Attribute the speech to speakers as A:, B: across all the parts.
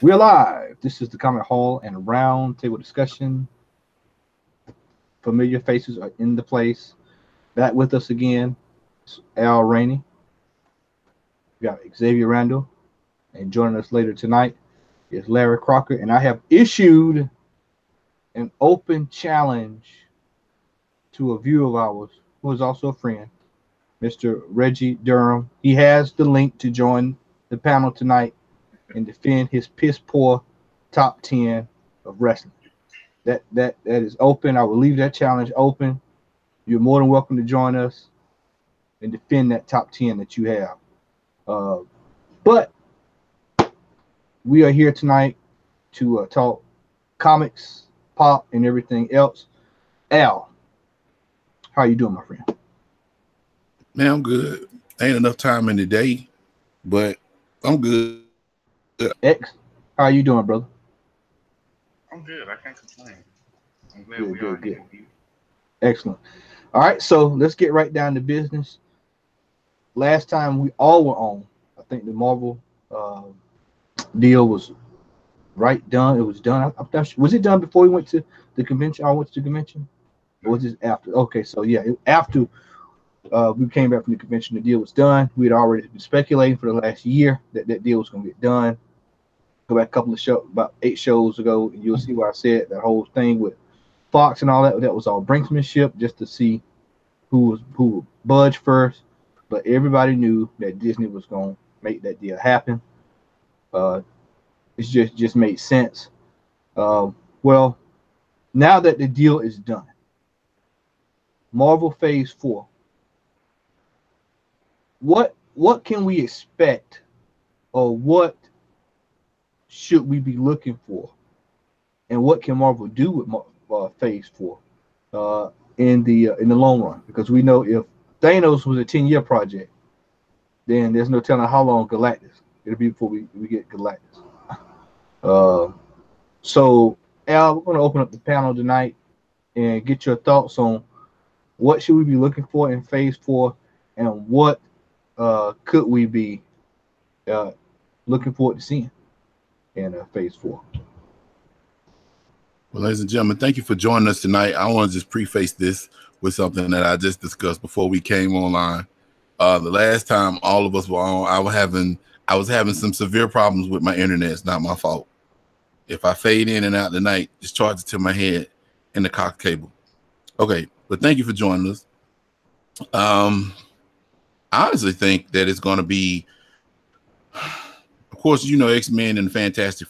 A: We're live. This is the Comment Hall and Roundtable discussion. Familiar faces are in the place. Back with us again, Al Rainey. We got Xavier Randall, and joining us later tonight is Larry Crocker. And I have issued an open challenge to a viewer of ours who is also a friend, Mr. Reggie Durham. He has the link to join the panel tonight and defend his piss poor top 10 of wrestling. That is open. I will leave that challenge open. You're more than welcome to join us and defend that top 10 that you have. But we are here tonight to talk comics, pop, and everything else. Al, how you doing, my friend?
B: Man, I'm good. Ain't enough time in the day, but I'm good.
A: X, how you doing, brother?
C: I'm good. I can't complain. I'm glad
A: Good,
C: we are
A: good, good.
C: here with you.
A: Excellent. All right, so let's get right down to business. Last time we all were on, I think the Marvel deal was right done. It was done. I'm not sure. Was it done before we went to the convention? I went to the convention. Or was this after? Okay, so yeah, after we came back from the convention, the deal was done. We had already been speculating for the last year that that deal was going to get done. Go back a couple of shows, about 8 shows ago, and you'll see what I said. That whole thing with Fox and all that, that was all brinksmanship just to see who would budge first. But everybody knew that Disney was going to make that deal happen. Uh, it just made sense. Uh, well, now that the deal is done, Marvel Phase 4. What can we expect, or what should we be looking for, and what can Marvel do with Phase 4 in the long run? Because we know if Thanos was a 10-year project, then there's no telling how long Galactus it'll be before we get Galactus. Uh, so Al, we're going to open up the panel tonight and get your thoughts on what should we be looking for in Phase 4, and what could we be uh, looking forward to seeing in Phase 4.
B: Well, ladies and gentlemen, thank you for joining us tonight. I want to just preface this with something that I just discussed before we came online. The last time all of us were on, I was having some severe problems with my internet. It's not my fault. If I fade in and out tonight, just charge it to my head and the cox cable. Okay, but thank you for joining us. I honestly think that it's going to be, of course, you know, X-Men and Fantastic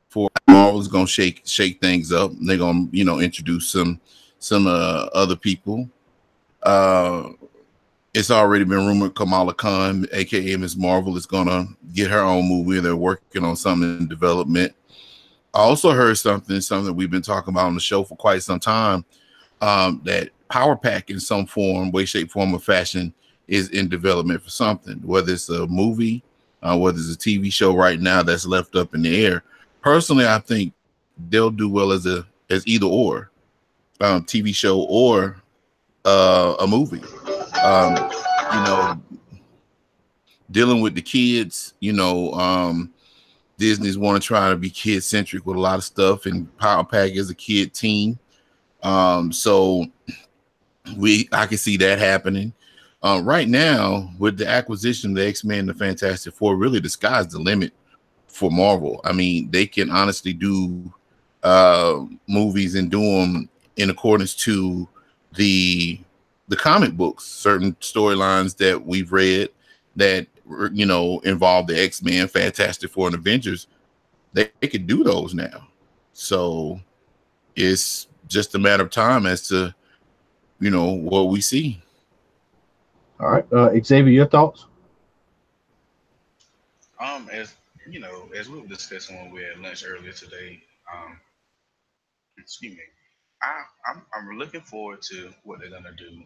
B: Four. Marvel's going to shake things up. They're going to, you know, introduce some other people. It's already been rumored Kamala Khan, aka Ms. Marvel, is going to get her own movie. They're working on something in development. I also heard something we've been talking about on the show for quite some time, that Power Pack in some form, way, shape, form, or fashion is in development for something, whether it's a movie, whether it's a TV show right now that's left up in the air. Personally, I think they'll do well as either or, TV show or a movie. You know, dealing with the kids, you know, Disney's want to try to be kid centric with a lot of stuff, and Power Pack is a kid team. So I can see that happening. Right now, with the acquisition of the X-Men and the Fantastic Four, really the sky's the limit for Marvel. I mean, they can honestly do movies and do them in accordance to the comic books, certain storylines that we've read that, you know, involve the X-Men, Fantastic Four, and Avengers. They could do those now. So it's just a matter of time as to, you know, what we see.
A: All right, Xavier, your thoughts?
C: As you know, as we were discussing when we had lunch earlier today, um, excuse me, I'm looking forward to what they're gonna do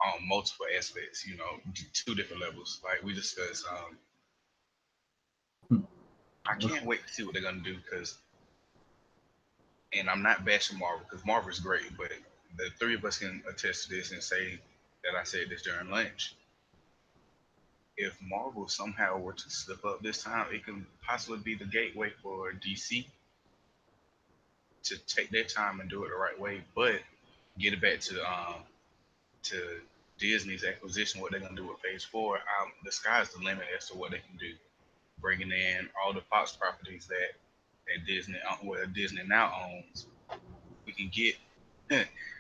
C: on multiple aspects. You know, two different levels, like we discussed.
A: Hmm.
C: I can't wait to see what they're gonna do because, and I'm not bashing Marvel because Marvel is great, but the three of us can attest to this and say that I said this during lunch. if Marvel somehow were to slip up this time, it could possibly be the gateway for DC to take their time and do it the right way, but get it back to Disney's acquisition, what they're gonna do with Phase Four. The sky's the limit as to what they can do. Bringing in all the Fox properties that Disney, well, Disney now owns, we can get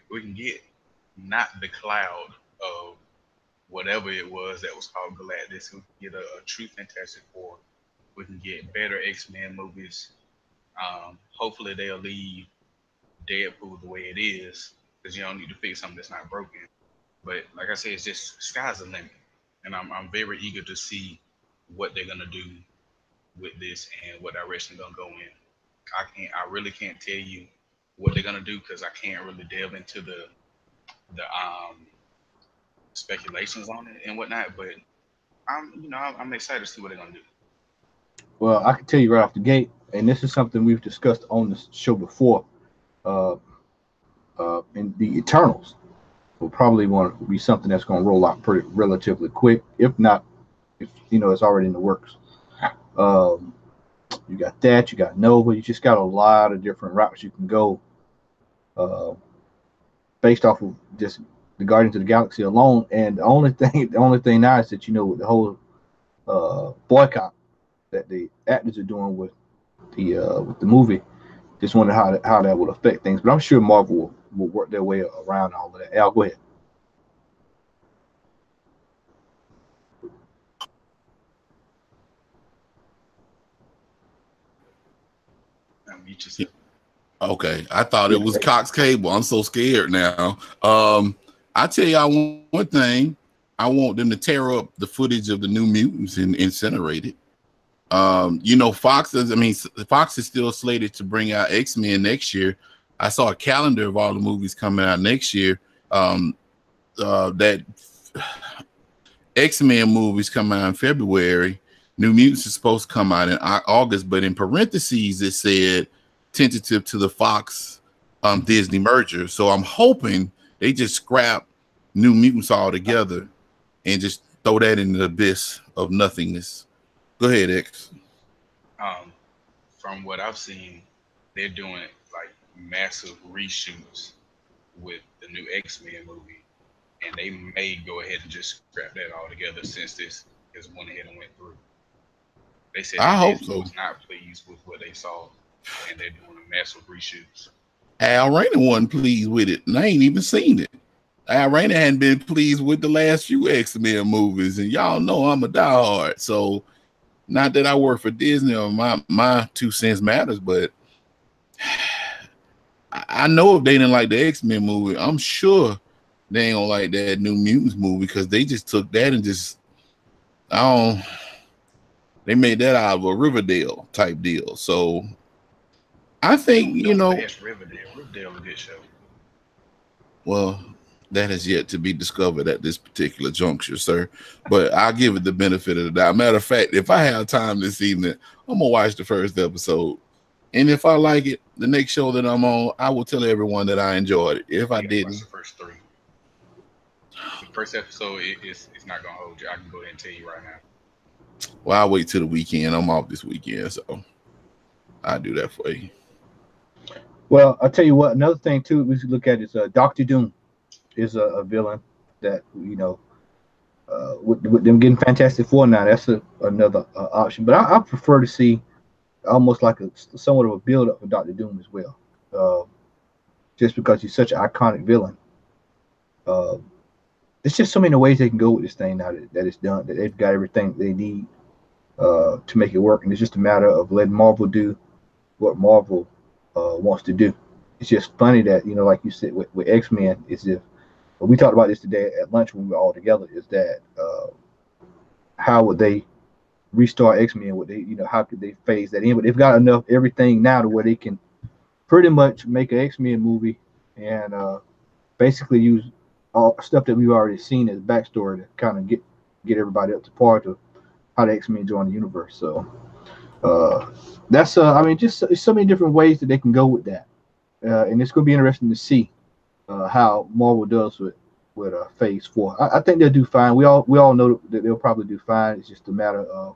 C: we can get not the cloud of whatever it was that was called Galactus. We can get a true Fantastic Four. We can get better X-Men movies. Hopefully they'll leave Deadpool the way it is because you don't need to fix something that's not broken. But like I said, it's just sky's the limit, and I'm very eager to see what they're gonna do with this and what direction they're gonna go in. I really can't tell you what they're gonna do because I can't really delve into the speculations on it and whatnot. But I'm excited to see what they're gonna do.
A: Well, I can tell you right off the gate, and this is something we've discussed on the show before. Uh, in the Eternals will probably want to be something that's going to roll out pretty relatively quick. If not, if it's already in the works. Um, you got that. You got Nova. You just got a lot of different routes you can go uh, based off of just the Guardians of the Galaxy alone. And the only thing now is that with the whole boycott that the actors are doing with the movie. Just wonder how that will affect things, but I'm sure Marvel will work their way around all of that. Al, go ahead.
C: You just
B: Okay, I thought it
A: Yeah,
B: was Cox Cable. I'm so scared now. I tell y'all one thing. I want them to tear up the footage of the New Mutants and incinerate it. Fox is. I mean, Fox is still slated to bring out X-Men next year. I saw a calendar of all the movies coming out next year. That X-Men movies come out in February. New Mutants is supposed to come out in August, but in parentheses it said tentative to the Fox Disney merger. So I'm hoping they just scrap New Mutants altogether and just throw that in the abyss of nothingness. Go ahead, X.
C: um, from what I've seen, they're doing like massive reshoots with the new X-Men movie, and they may go ahead and just scrap that altogether since this has went ahead and went through. They said
B: I
C: that
B: hope
C: Disney
B: so.
C: was not pleased with what they saw, and they're doing a massive reshoots.
B: Al Rainer wasn't pleased with it, and I ain't even seen it. Al Rainer hadn't been pleased with the last few X-Men movies, and y'all know I'm a diehard. So, not that I work for Disney or my 2 cents matters, but I know if they didn't like the X-Men movie, I'm sure they ain't gonna like that New Mutants movie because they just took that and just I don't. They made that out of a Riverdale type deal. So I think
C: Don't bash Riverdale. Riverdale a good show.
B: well, that has yet to be discovered at this particular juncture, sir. But I'll give it the benefit of the doubt. Matter of fact, if I have time this evening, I'm gonna watch the first episode. And if I like it, the next show that I'm on, I will tell everyone that I enjoyed it. If I
C: You gotta watch
B: didn't,
C: the first three. The first episode it's not gonna hold you. I can go ahead and tell you right now.
B: well, I'll wait till the weekend. I'm off this weekend, so I'll do that for you.
A: Well, I'll tell you what. Another thing too we should look at is Doctor Doom is a villain that with them getting Fantastic Four now. That's another option, but I prefer to see almost like a somewhat of a build up for Doctor Doom as well. Uh, just because he's such an iconic villain. Uh, there's just so many ways they can go with this thing now that it's done. That they've got everything they need to make it work, and it's just a matter of letting Marvel do what Marvel wants to do. It's just funny that like you said with X Men, it's if we talked about this today at lunch when we were all together. Is that how would they restart X Men? Would they, how could they phase that in? But they've got enough everything now to where they can pretty much make an X Men movie and basically use all stuff that we've already seen as backstory to kind of get everybody up to par to how the X Men join the universe. So uh, that's I mean, just so many different ways that they can go with that, and it's going to be interesting to see how Marvel does with with Phase Four. I think they'll do fine. We all know that they'll probably do fine. It's just a matter of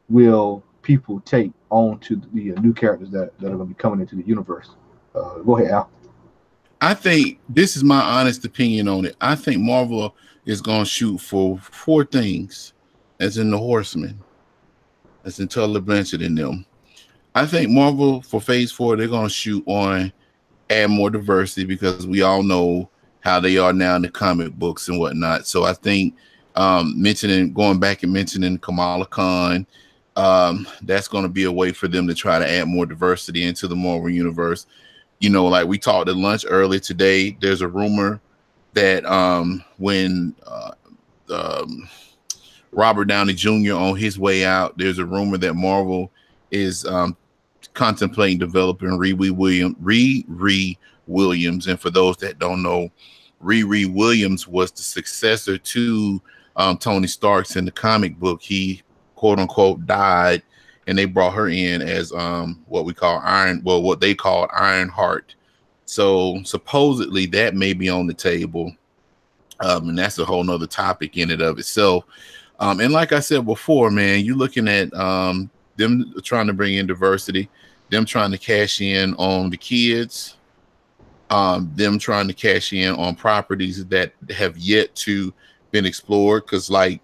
A: will people take on to the new characters that are going to be coming into the universe. Go ahead, Al.
B: I think this is my honest opinion on it. I think Marvel is going to shoot for four things, as in the Horsemen, as in Tully Blanchard in them. I think Marvel for Phase Four, they're going to shoot on add more diversity because we all know how they are now in the comic books and whatnot. So I think mentioning going back and mentioning Kamala Khan, that's going to be a way for them to try to add more diversity into the Marvel universe. You know, like we talked at lunch earlier today, there's a rumor that when um, Robert Downey Jr. on his way out, there's a rumor that Marvel is contemplating developing Riri Williams. And for those that don't know, Riri Williams was the successor to Tony Stark's in the comic book. He quote unquote died, and they brought her in as what we call what they called Ironheart. So supposedly that may be on the table. And that's a whole nother topic in and of itself. And like I said before, man, you're looking at them trying to bring in diversity, them trying to cash in on the kids, them trying to cash in on properties that have yet to been explored. Because like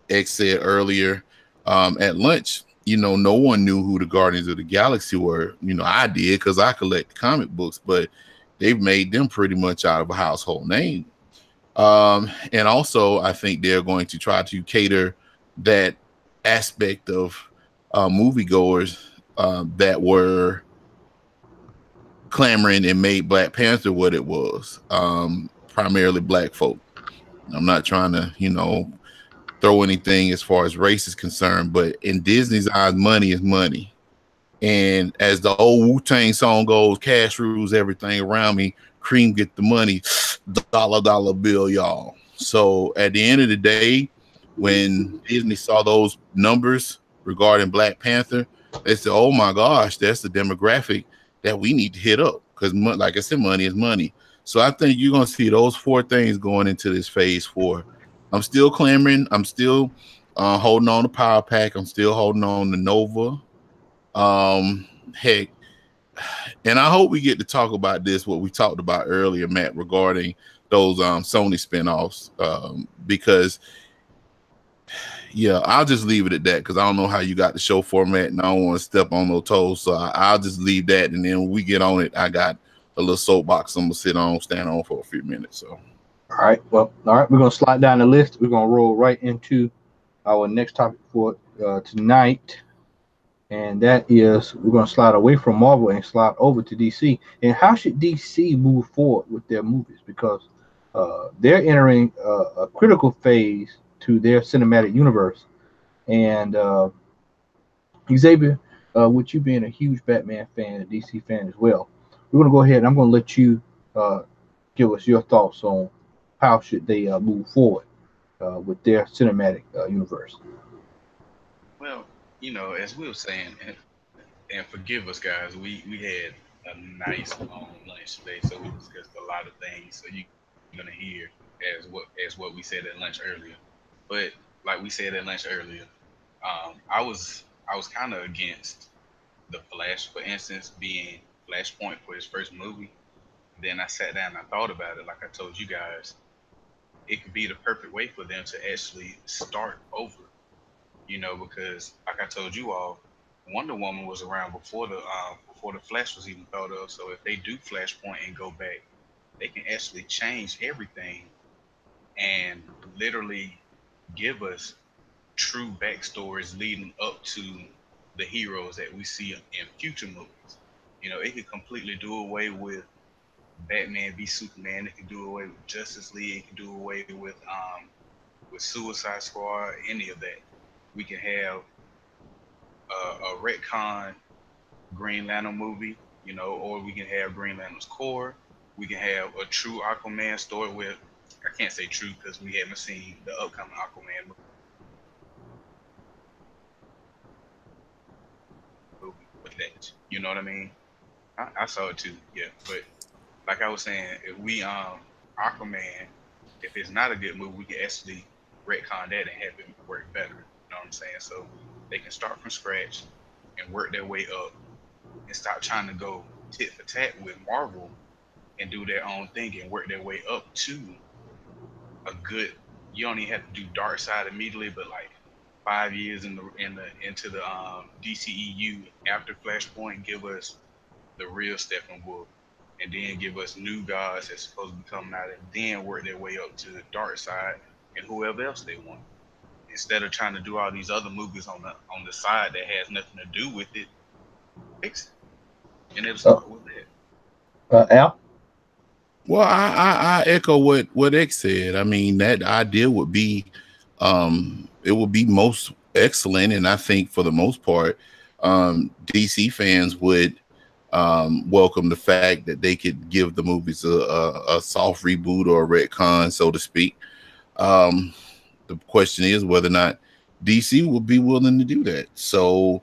B: X said earlier at lunch, you know, no one knew who the Guardians of the Galaxy were. You know, I did because I collect comic books, but they've made them pretty much out of a household name. And also, I think they're going to try to cater that aspect of moviegoers that were clamoring and made Black Panther what it was, primarily black folk. I'm not trying to, you know, throw anything as far as race is concerned, but in Disney's eyes, money is money. And as the old Wu-Tang song goes, cash rules everything around me. Cream get the money, dollar dollar bill, y'all. So at the end of the day, when Disney saw those numbers regarding Black Panther, they said, "Oh my gosh, that's the demographic that we need to hit up." Because, like I said, money is money. So I think you're gonna see those four things going into this phase four. I'm still clamoring. I'm still holding on to Power Pack. I'm still holding on to Nova. Um, Heck, and I hope we get to talk about this, what we talked about earlier, Matt, regarding those Sony spinoffs. Because yeah, I'll just leave it at that because I don't know how you got the show format and I don't want to step on no toes. So I'll just leave that. And then when we get on it, I got a little soapbox I'm gonna stand on for a few minutes. So
A: All right. Well, all right. We're gonna slide down the list. We're gonna roll right into our next topic for tonight, and that is we're gonna slide away from Marvel and slide over to DC. And how should DC move forward with their movies? Because they're entering a critical phase to their cinematic universe. And Xavier, with you being a huge Batman fan, a DC fan as well, we're gonna go ahead. And I'm gonna let you uh, give us your thoughts on how should they move forward with their cinematic universe.
C: Well, you know, as we were saying, and forgive us, guys, we had a nice long lunch today, so we discussed a lot of things. So you're gonna hear as what we said at lunch earlier. But like we said at lunch earlier, I was kind of against the Flash, for instance, being Flashpoint for his first movie. Then I sat down and I thought about it. Like I told you guys, it could be the perfect way for them to actually start over. You know, because like I told you all, Wonder Woman was around before the Flash was even thought of. So if they do Flashpoint and go back, they can actually change everything and literally give us true backstories leading up to the heroes that we see in future movies. You know, it could completely do away with Batman v Superman. It could do away with Justice League. It could do away with Suicide Squad. Any of that. We can have a retcon Green Lantern movie, you know, or we can have Green Lantern's core. We can have a true Aquaman story with, I can't say true because we haven't seen the upcoming Aquaman movie with that. You know what I mean? I saw it too, yeah. But like I was saying, if we Aquaman, if it's not a good movie, we can actually retcon that and have it work better. You know what I'm saying? So they can start from scratch and work their way up and stop trying to go tit for tat with Marvel and do their own thing and work their way up to a good. You don't even have to do Dark Side immediately, but like 5 years into the DCEU after Flashpoint, give us the real Steppenwolf, and then give us new gods that's supposed to be coming out, and then work their way up to the Dark Side and whoever else they want. Instead of trying to do all these other movies on the side that has nothing to do with it, fix it, and it'll
A: Uh,
C: start with that.
A: Al.
B: Well, I echo what X said. I mean, that idea would be, it would be most excellent, and I think for the most part, DC fans would welcome the fact that they could give the movies a soft reboot or a retcon, so to speak. Um, the question is whether or not DC will be willing to do that. So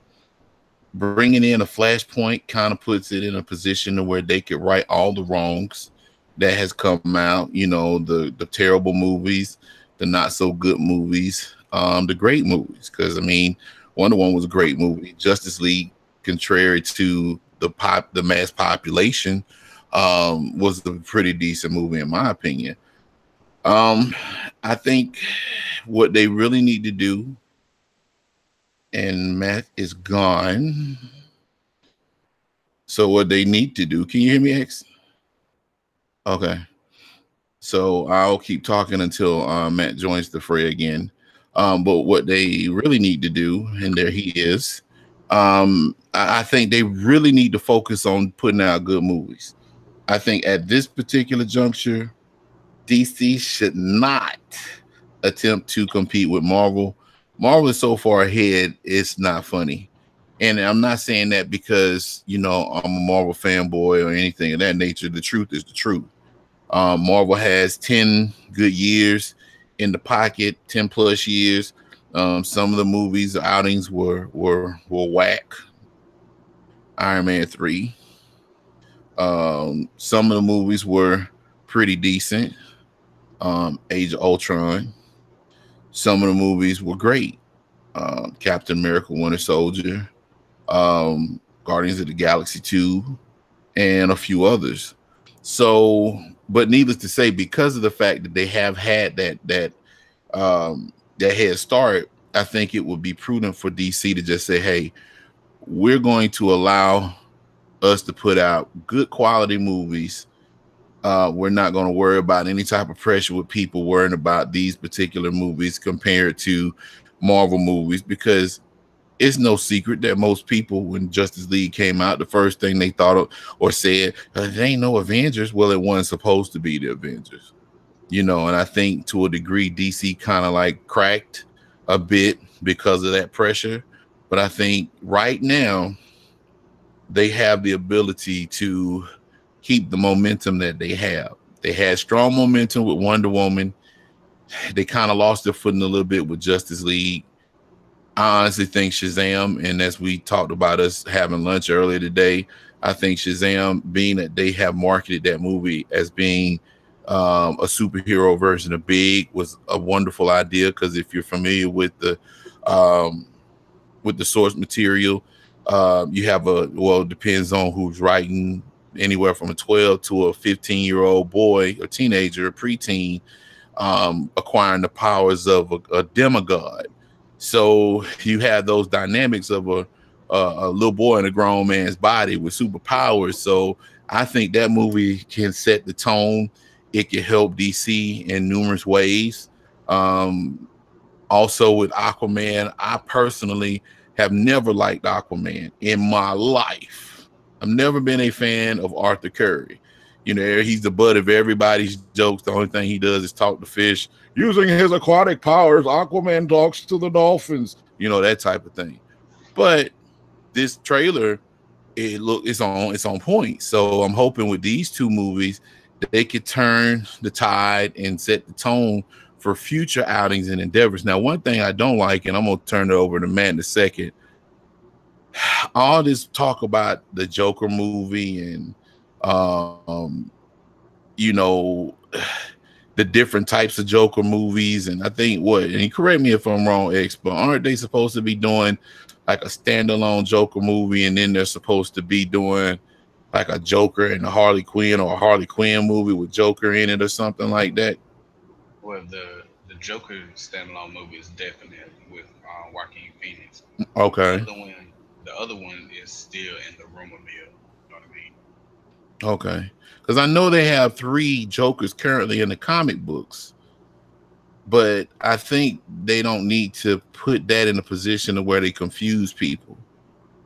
B: bringing in a Flashpoint kind of puts it in a position to where they could right all the wrongs that has come out. You know, the terrible movies, the not so good movies, the great movies. Because I mean, Wonder Woman was a great movie. Justice League, contrary to the mass population, was a pretty decent movie in my opinion. Um, I think what they really need to do, and Matt is gone. So what they need to do, can you hear me, X? Okay. So I'll keep talking until Matt joins the fray again. But what they really need to do, and there he is, I think they really need to focus on putting out good movies. I think at this particular juncture, DC should not attempt to compete with Marvel. Marvel is so far ahead, it's not funny. And I'm not saying that because, you know, I'm a Marvel fanboy or anything of that nature. The truth is the truth. Marvel has 10 good years in the pocket, 10 plus years. Some of the movies outings were whack. Iron Man 3. Some of the movies were pretty decent. Age of Ultron. Some of the movies were great. Captain America, Winter Soldier, Guardians of the Galaxy 2, and a few others. So, but needless to say, because of the fact that they have had that head start, I think it would be prudent for DC to just say, "Hey, we're going to allow us to put out good quality movies. We're not going to worry about any type of pressure with people worrying about these particular movies compared to Marvel movies, because it's no secret that most people, when Justice League came out, the first thing they thought of or said, there ain't no Avengers." Well, it wasn't supposed to be the Avengers, you know. And I think to a degree, DC kind of like cracked a bit because of that pressure. But I think right now they have the ability to keep the momentum that they have. They had strong momentum with Wonder Woman. They kind of lost their footing a little bit with Justice League. I honestly think Shazam, and as we talked about us having lunch earlier today, I think Shazam, being that they have marketed that movie as being a superhero version of Big, was a wonderful idea. Because if you're familiar um, with the source material, you have well, it depends on who's writing, anywhere from a 12 to a 15-year-old boy, a teenager, a preteen, acquiring the powers of a demigod. So you have those dynamics of a little boy in a grown man's body with superpowers. So I think that movie can set the tone. It can help DC in numerous ways. Also with Aquaman, I personally have never liked Aquaman in my life. I've never been a fan of Arthur Curry. You know, he's the butt of everybody's jokes. The only thing he does is talk to fish. Using his aquatic powers, Aquaman talks to the dolphins. You know, that type of thing. But this trailer, it's on point. So I'm hoping with these two movies they could turn the tide and set the tone for future outings and endeavors. Now, one thing I don't like, and I'm gonna turn it over to Matt in a second, all this talk about the Joker movie and um, you know, the different types of Joker movies. And I think what, and correct me if I'm wrong, X, but aren't they supposed to be doing like a standalone Joker movie, and then they're supposed to be doing like a Joker and a Harley Quinn, or a Harley Quinn movie with Joker in it or something like that?
C: Well, the Joker standalone movie is definite with Joaquin Phoenix. The
B: Okay.
C: other one, the other one is still in the rumor mill. You know what I mean?
B: Okay. Because I know they have 3 Jokers currently in the comic books, but I think they don't need to put that in a position of where they confuse people.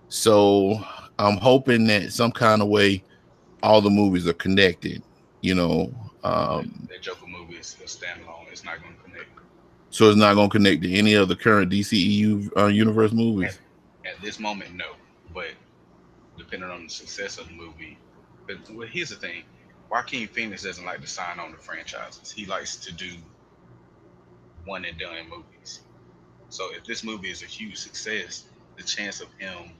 B: So I'm hoping that some kind of way all the movies are connected, you know.
C: That Joker movie is a standalone. It's not going to connect.
B: So it's not going to connect to any of the current DCEU universe
C: At,
B: movies.
C: at this moment, no. But depending on the success of the movie, but well, here's the thing: Joaquin Phoenix doesn't like to sign on to franchises. He likes to do one and done movies. So if this movie is a huge success, the chance of him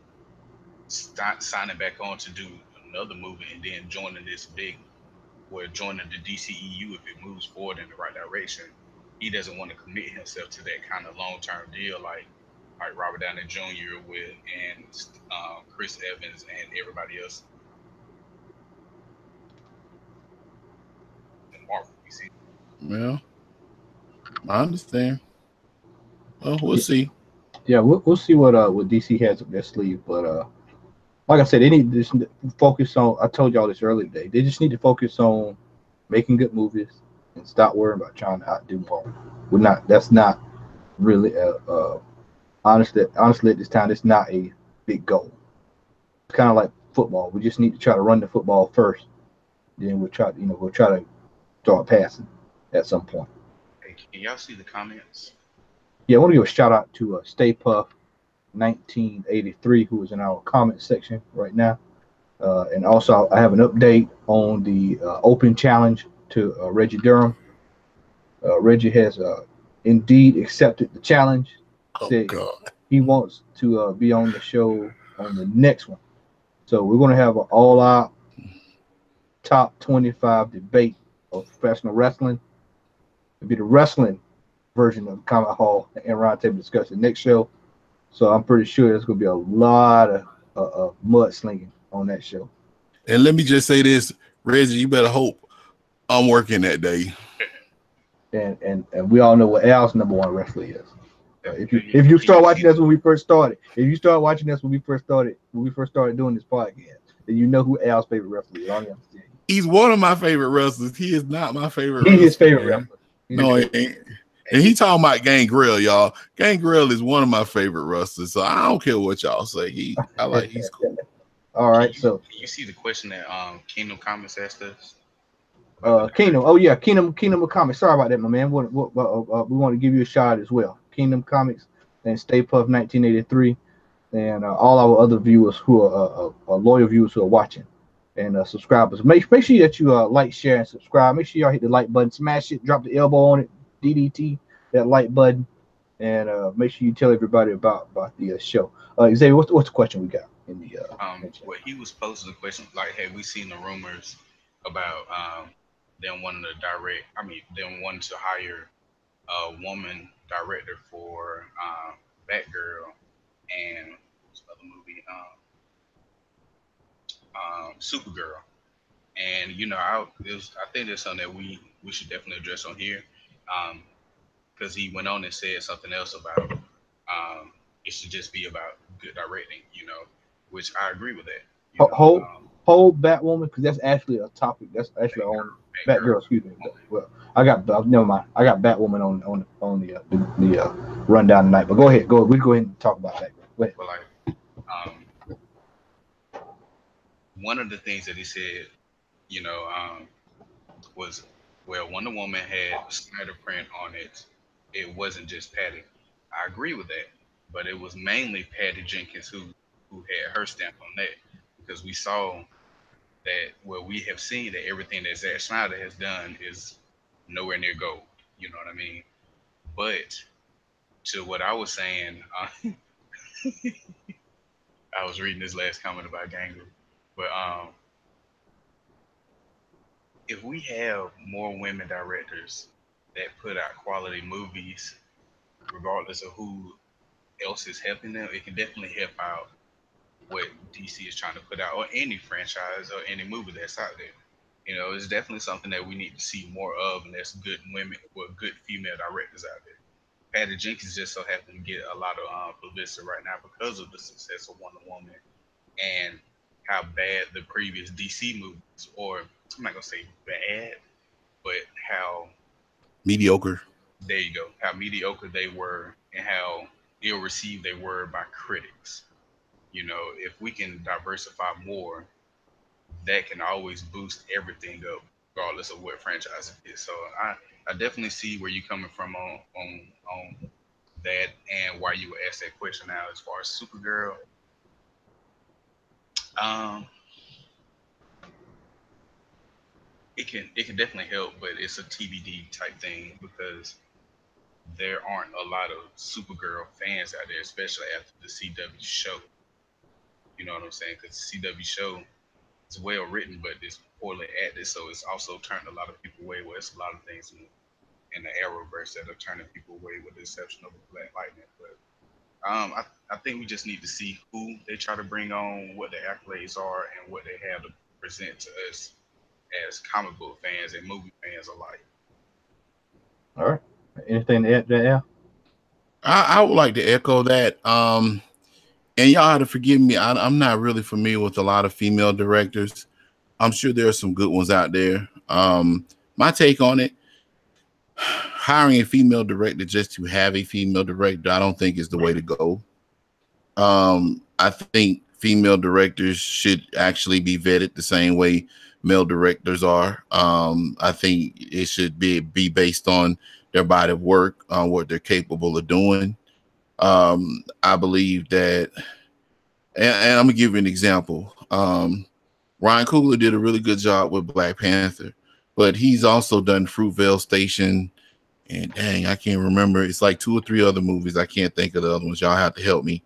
C: signing back on to do another movie and then joining this big, or joining the DCEU if it moves forward in the right direction, he doesn't want to commit himself to that kind of long term deal like Robert Downey Jr. with and Chris Evans and everybody else in Marvel. You see,
B: Yeah, I understand. Well, we'll
A: Yeah,
B: see.
A: yeah, we'll see what DC has up their sleeve, but like I said, they need to just focus on. I told y'all this earlier today. They just need to focus on making good movies and stop worrying about trying to outdo Marvel. We're not. That's not really honestly at this time. It's not a big goal. It's kind of like football. We just need to try to run the football first. Then we'll try to start passing at some point.
C: hey, can y'all see the comments?
A: Yeah, I want to give a shout out to Stay Puff 1983, who is in our comment section right now. And also, I have an update on the open challenge to Reggie Durham. Reggie has indeed accepted the challenge.
B: Oh
A: Said
B: God.
A: he wants to be on the show on the next one. So we're going to have an all-out top 25 debate of professional wrestling. It'll be the wrestling version of the Comment Hall and Roundtable discussion next show. So I'm pretty sure there's going to be a lot of mudslinging on that show.
B: And let me just say this, Reggie, you better hope I'm working that day.
A: And we all know what Al's number one wrestler is. If you
C: Can
A: start
C: you see
A: watching us
C: the
A: when we first started, if you start watching us when we first started doing this podcast, then you know who Al's favorite wrestler is. I don't understand.
B: He's one of my favorite wrestlers. He is not my favorite
A: He's his
B: wrestler,
A: favorite
B: man.
A: wrestler. He's his
B: No, he
A: favorite.
B: ain't. And he talking about Gangrel, y'all. Gangrel is one of my favorite wrestlers, so I don't care what y'all say. He's cool.
A: All right, so
C: can you see the question that Kingdom Comments asked us about the
A: Kingdom.
C: director?
A: Oh yeah, Kingdom of Comics. Sorry about that, my man. We want to give you a shot as well. Kingdom Comics and Stay Puff 1983, and all our other viewers who are loyal viewers who are watching and subscribers. Make sure that you like, share, and subscribe. Make sure y'all hit the like button, smash it, drop the elbow on it, DDT that like button, and make sure you tell everybody about the show. Xavier, what's the question we got in the chat?
C: Well, he was posing the question like, "Have we seen the rumors about them wanting to direct? I mean, them wanting to hire a woman director for Batgirl and what's the other movie, Supergirl?" And I think there's something that we should definitely address on here, because he went on and said something else about it should just be about good directing, which I agree with that. You know,
A: Whole whole Batwoman, because that's actually a topic. That's actually on
C: Batgirl.
A: Batgirl. Excuse me. Well, I got never mind. I got Batwoman on the rundown tonight. But go ahead. We go ahead and talk about that. Go ahead.
C: But like, um, one of the things that he said, you know, was, well, Wonder Woman had Snyder print on it. It wasn't just Patty. I agree with that, but it was mainly Patty Jenkins who had her stamp on that, because we saw that, well, we have seen that everything that Zack Snyder has done is nowhere near gold. You know what I mean? But to what I was saying, I was reading this last comment about Gangrel, but if we have more women directors that put out quality movies, regardless of who else is helping them, it can definitely help out what DC is trying to put out, or any franchise or any movie that's out there. You know, it's definitely something that we need to see more of, and there's good women, well, good female directors out there. Patty Jenkins just so happened to get a lot of publicity right now because of the success of Wonder Woman and how bad the previous DC movies, or I'm not gonna say bad, but how
B: Mediocre.
C: there you go, how mediocre they were and how ill received they were by critics. You know, if we can diversify more, that can always boost everything up, regardless of what franchise it is. So I definitely see where you're coming from on that, and why you would ask that question. Now, as far as Supergirl, um, it can definitely help, but it's a TBD type thing because there aren't a lot of Supergirl fans out there, especially after the CW show. You know what I'm saying? Because the CW show is well written, but it's poorly acted, so it's also turned a lot of people away. Well, it's a lot of things in the Arrowverse that are turning people away, with the exception of Black Lightning. But I think we just need to see who they try to bring on, what their accolades are, and what they have to present to us as comic book fans and movie fans alike.
A: All right. Anything to add there, Al?
B: I would like to echo that. And y'all have to forgive me. I'm not really familiar with a lot of female directors. I'm sure there are some good ones out there. My take on it: hiring a female director just to have a female director, I don't think is the way to go. I think female directors should actually be vetted the same way male directors are. I think it should be based on their body of work, what they're capable of doing. I believe that, and I'm gonna give you an example. Ryan Coogler did a really good job with Black Panther, but he's also done Fruitvale Station, and dang, I can't remember. It's like 2 or 3 other movies. I can't think of the other ones. Y'all have to help me.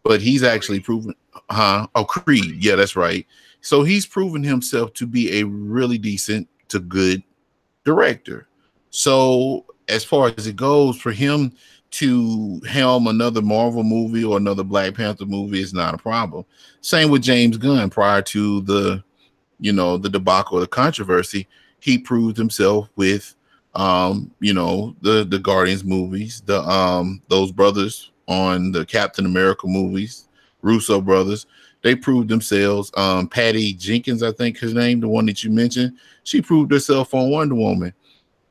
B: But he's actually
C: Creed.
B: proven, huh? Oh, Creed. Yeah, that's right. So he's proven himself to be a really decent to good director. So as far as it goes, for him to helm another Marvel movie or another Black Panther movie is not a problem. Same with James Gunn. Prior to the debacle, the controversy, he proved himself with the Guardians movies, the those brothers on the Captain America movies, Russo brothers. They proved themselves. Patty Jenkins, I think his name, the one that you mentioned, she proved herself on Wonder Woman.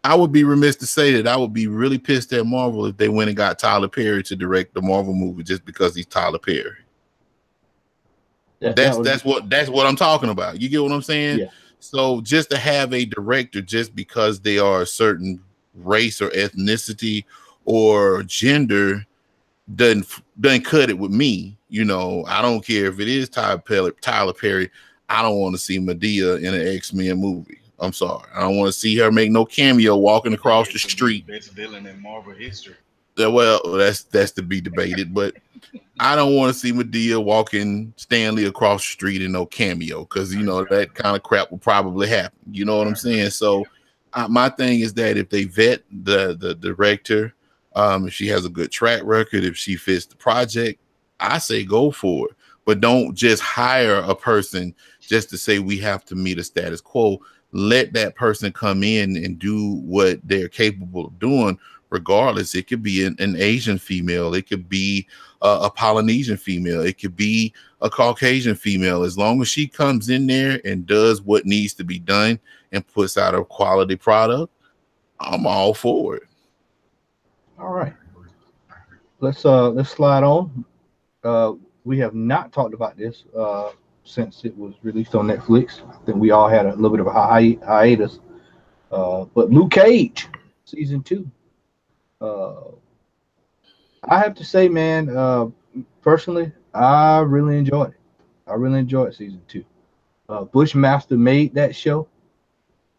B: I would be remiss to say that I would be really pissed at Marvel if they went and got Tyler Perry to direct the Marvel movie just because he's Tyler Perry.
A: That
B: That's
A: would
B: that's
A: be,
B: what that's what I'm talking about. You get what I'm saying?
A: yeah.
B: So just to have a director just because they are a certain race or ethnicity or gender doesn't cut it with me. I don't care if it is Tyler Perry. I don't want to see Medea in an X-Men movie. I'm sorry. I don't want to see her make no cameo walking across
C: Medea
B: the
C: could be
B: street.
C: the best villain in Marvel history.
B: Well, that's to be debated, but I don't want to see Medea walking Stanley across the street in no cameo because
C: I agree.
B: that kind of crap will probably happen. You know what I'm
C: I agree.
B: saying? So, my thing is that if they vet the director, if she has a good track record, if she fits the project, I say go for it. But don't just hire a person just to say we have to meet a status quo. Let that person come in and do what they're capable of doing. Regardless, it could be an Asian female, it could be a Polynesian female, it could be a Caucasian female. As long as she comes in there and does what needs to be done and puts out a quality product, I'm all for it.
A: All right.
C: I agree. I agree.
A: Let's slide on. Uh, we have not talked about this since it was released on Netflix. I think we all had a little bit of a hiatus. But Luke Cage season two. Uh, I have to say, man, personally, I really enjoyed it. I really enjoyed season two. Bushmaster made that show.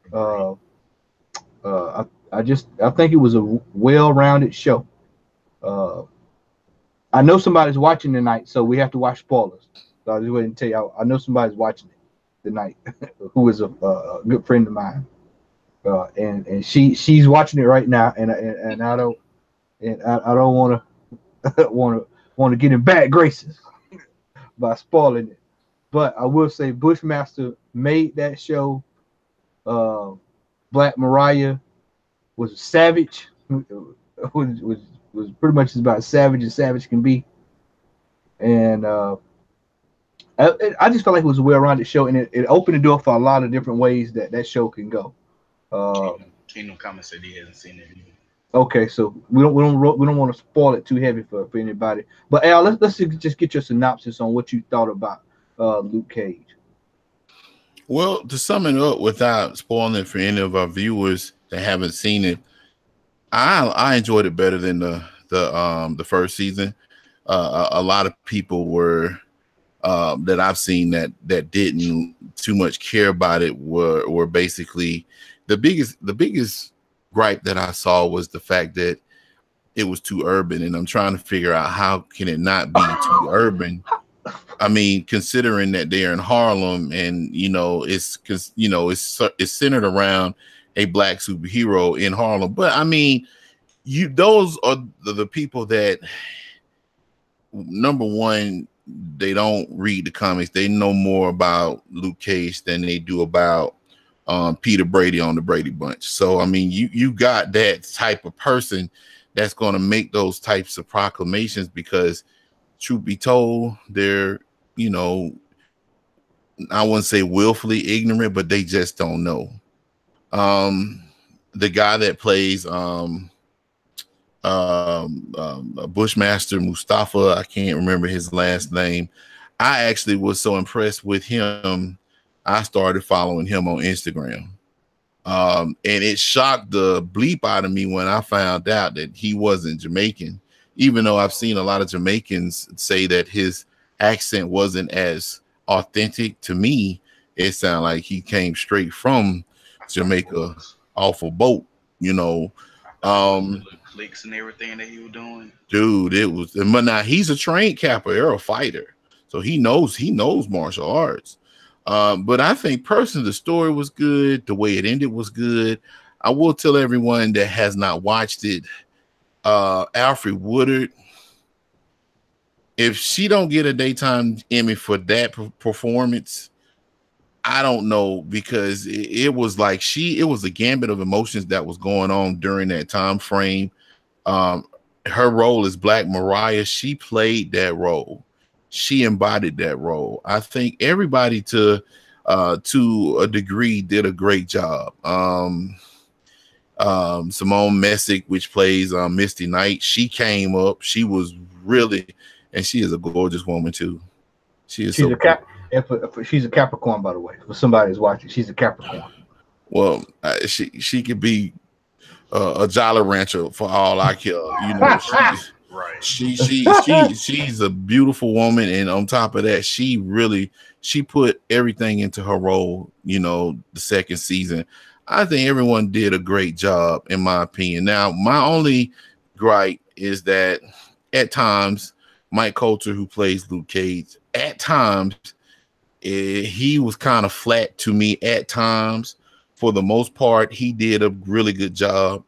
C: Agree.
A: Uh, I think it was a well-rounded show. Uh, I know somebody's watching tonight, so we have to watch spoilers. So I just wait and tell you, I know somebody's watching it tonight, who is a good friend of mine. And she's watching it right now, and I don't want to want to get in bad graces by spoiling it. But I will say Bushmaster made that show. Uh, Black Mariah was savage. Was was pretty much about as savage as savage can be, and I just felt like it was a well-rounded show, and it opened the door for a lot of different ways that that show can go. Uh,
C: Kingdom Comment said he hasn't seen it either.
A: okay, so we don't want to spoil it too heavy for anybody. But Al, let's just get your synopsis on what you thought about Luke Cage.
B: Well, to sum it up without spoiling it for any of our viewers that haven't seen it, I enjoyed it better than the first season. A lot of people were that I've seen that didn't too much care about it were basically the biggest gripe that I saw was the fact that it was too urban, and I'm trying to figure out how can it not be too urban. I mean, considering that they're in Harlem, and it's because it's centered around a black superhero in Harlem, but I mean, those are the people that, number one, they don't read the comics. They know more about Luke Cage than they do about Peter Brady on the Brady Bunch. So I mean, you got that type of person that's going to make those types of proclamations because, truth be told, they're, you know, I wouldn't say willfully ignorant, but they just don't know. Um, the guy that plays Bushmaster Mustafa, I can't remember his last name. I actually was so impressed with him, I started following him on Instagram. And it shocked the bleep out of me when I found out that he wasn't Jamaican, even though I've seen a lot of Jamaicans say that his accent wasn't as authentic. To me, it sounded like he came straight from
C: I thought it
B: Jamaica
C: was.
B: off a boat, you know.
C: I thought it was the
B: Um,
C: little clicks and everything that he was doing.
B: Dude, it was, but now he's a trained capoeira fighter, so he knows martial arts. But I think personally the story was good, the way it ended was good. I will tell everyone that has not watched it, Alfred Woodard, if she don't get a daytime Emmy for that performance, I don't know, because it was like it was a gambit of emotions that was going on during that time frame. um Her role as Black Mariah, she played that role, she embodied that role. I think everybody to a degree did a great job. Simone Messick, which plays Misty Knight, she came up, she was really, and she is a gorgeous woman too. She is so
A: She's a
B: beautiful.
A: cap. She's a Capricorn, by the way, for somebody who's watching, she's a Capricorn.
B: Well, she could be a Jolly Rancher for all I care. You know,
C: Right.
B: she's a beautiful woman, and on top of that, she put everything into her role. You know, the second season, I think everyone did a great job, in my opinion. Now, my only gripe is that at times, Mike Coulter, who plays Luke Cage, at times he was kind of flat to me at times. For the most part, he did a really good job.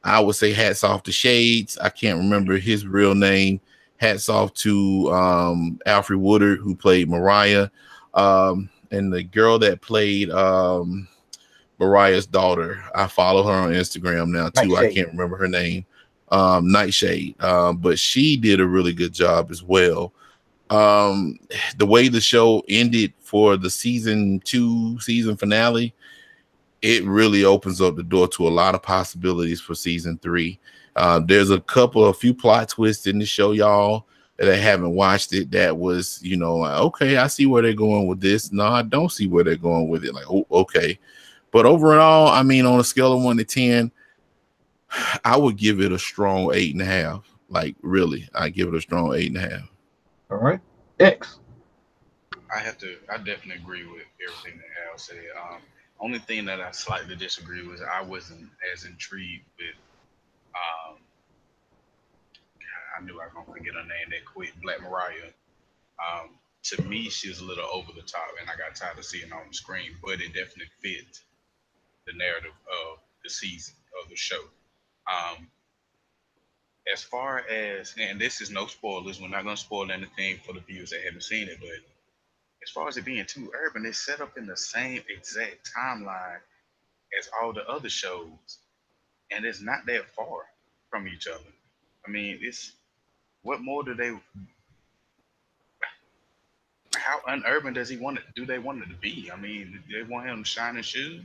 B: I would say hats off to Shades. I can't remember his real name. Hats off to Alfred Woodard, who played Mariah, and the girl that played Mariah's daughter. I follow her on Instagram now too. I
A: Nightshade.
B: can't remember her name. Nightshade, but she did a really good job as well. The way the show ended for the season 2 season finale, it really opens up the door to a lot of possibilities for season 3. There's a few plot twists in the show, y'all, that I haven't watched it. That was, like, okay, I see where they're going with this. No, I don't see where they're going with it. Like, oh, okay. But overall, I mean, on a scale of 1 to 10, I would give it a strong 8.5. Like, really, I give it a strong 8.5.
A: All right. X.
C: I definitely agree with everything that Al said. Only thing that I slightly disagree with, I wasn't as intrigued with. Um, I knew I was gonna forget her name that quick. Black Mariah. To me, she was a little over the top, and I got tired of seeing her on the screen. But it definitely fit. the narrative of the season of the show. Um, as far as, and this is no spoilers, we're not going to spoil anything for the viewers that haven't seen it, but as far as it being too urban, it's set up in the same exact timeline as all the other shows, and it's not that far from each other. I mean, it's what more do they? How unurban does he want it? Do they want it to be? I mean, do they want him shining shoes?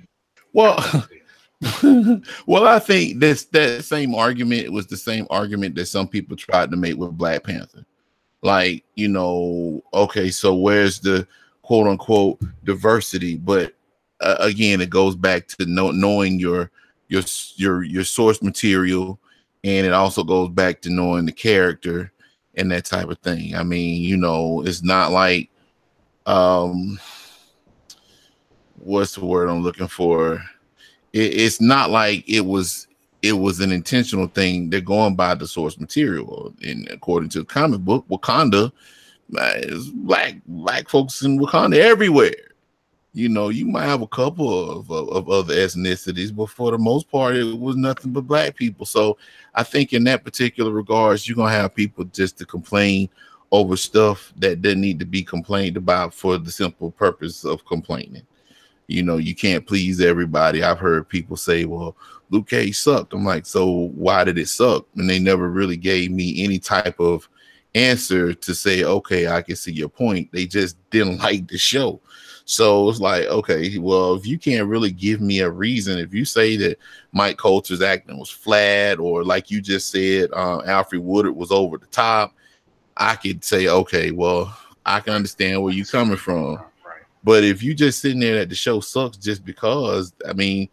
B: Well,
C: I don't understand.
B: well, I think that same argument was the same argument that some people tried to make with Black Panther. Like, okay, so where's the quote unquote diversity? But again, it goes back to knowing your source material, and it also goes back to knowing the character and that type of thing. I mean, it's not like what's the word I'm looking for? It's not like it was an intentional thing. They're going by the source material, and according to the comic book, Wakanda is black folks in Wakanda everywhere. You might have a couple of other ethnicities, but for the most part, it was nothing but black people. So I think in that particular regards, you're gonna have people just to complain over stuff that didn't need to be complained about for the simple purpose of complaining. You can't please everybody. I've heard people say, well, Luke Cage sucked. I'm like, so why did it suck? And they never really gave me any type of answer to say, okay, I can see your point. They just didn't like the show. So it's like, okay, well, if you can't really give me a reason, if you say that Mike Coulter's acting was flat, or like you just said, Alfred Woodard was over the top, I could say, okay, well, I can understand where you're coming from.
C: Right.
B: But if you just sitting there that the show sucks just because, I mean,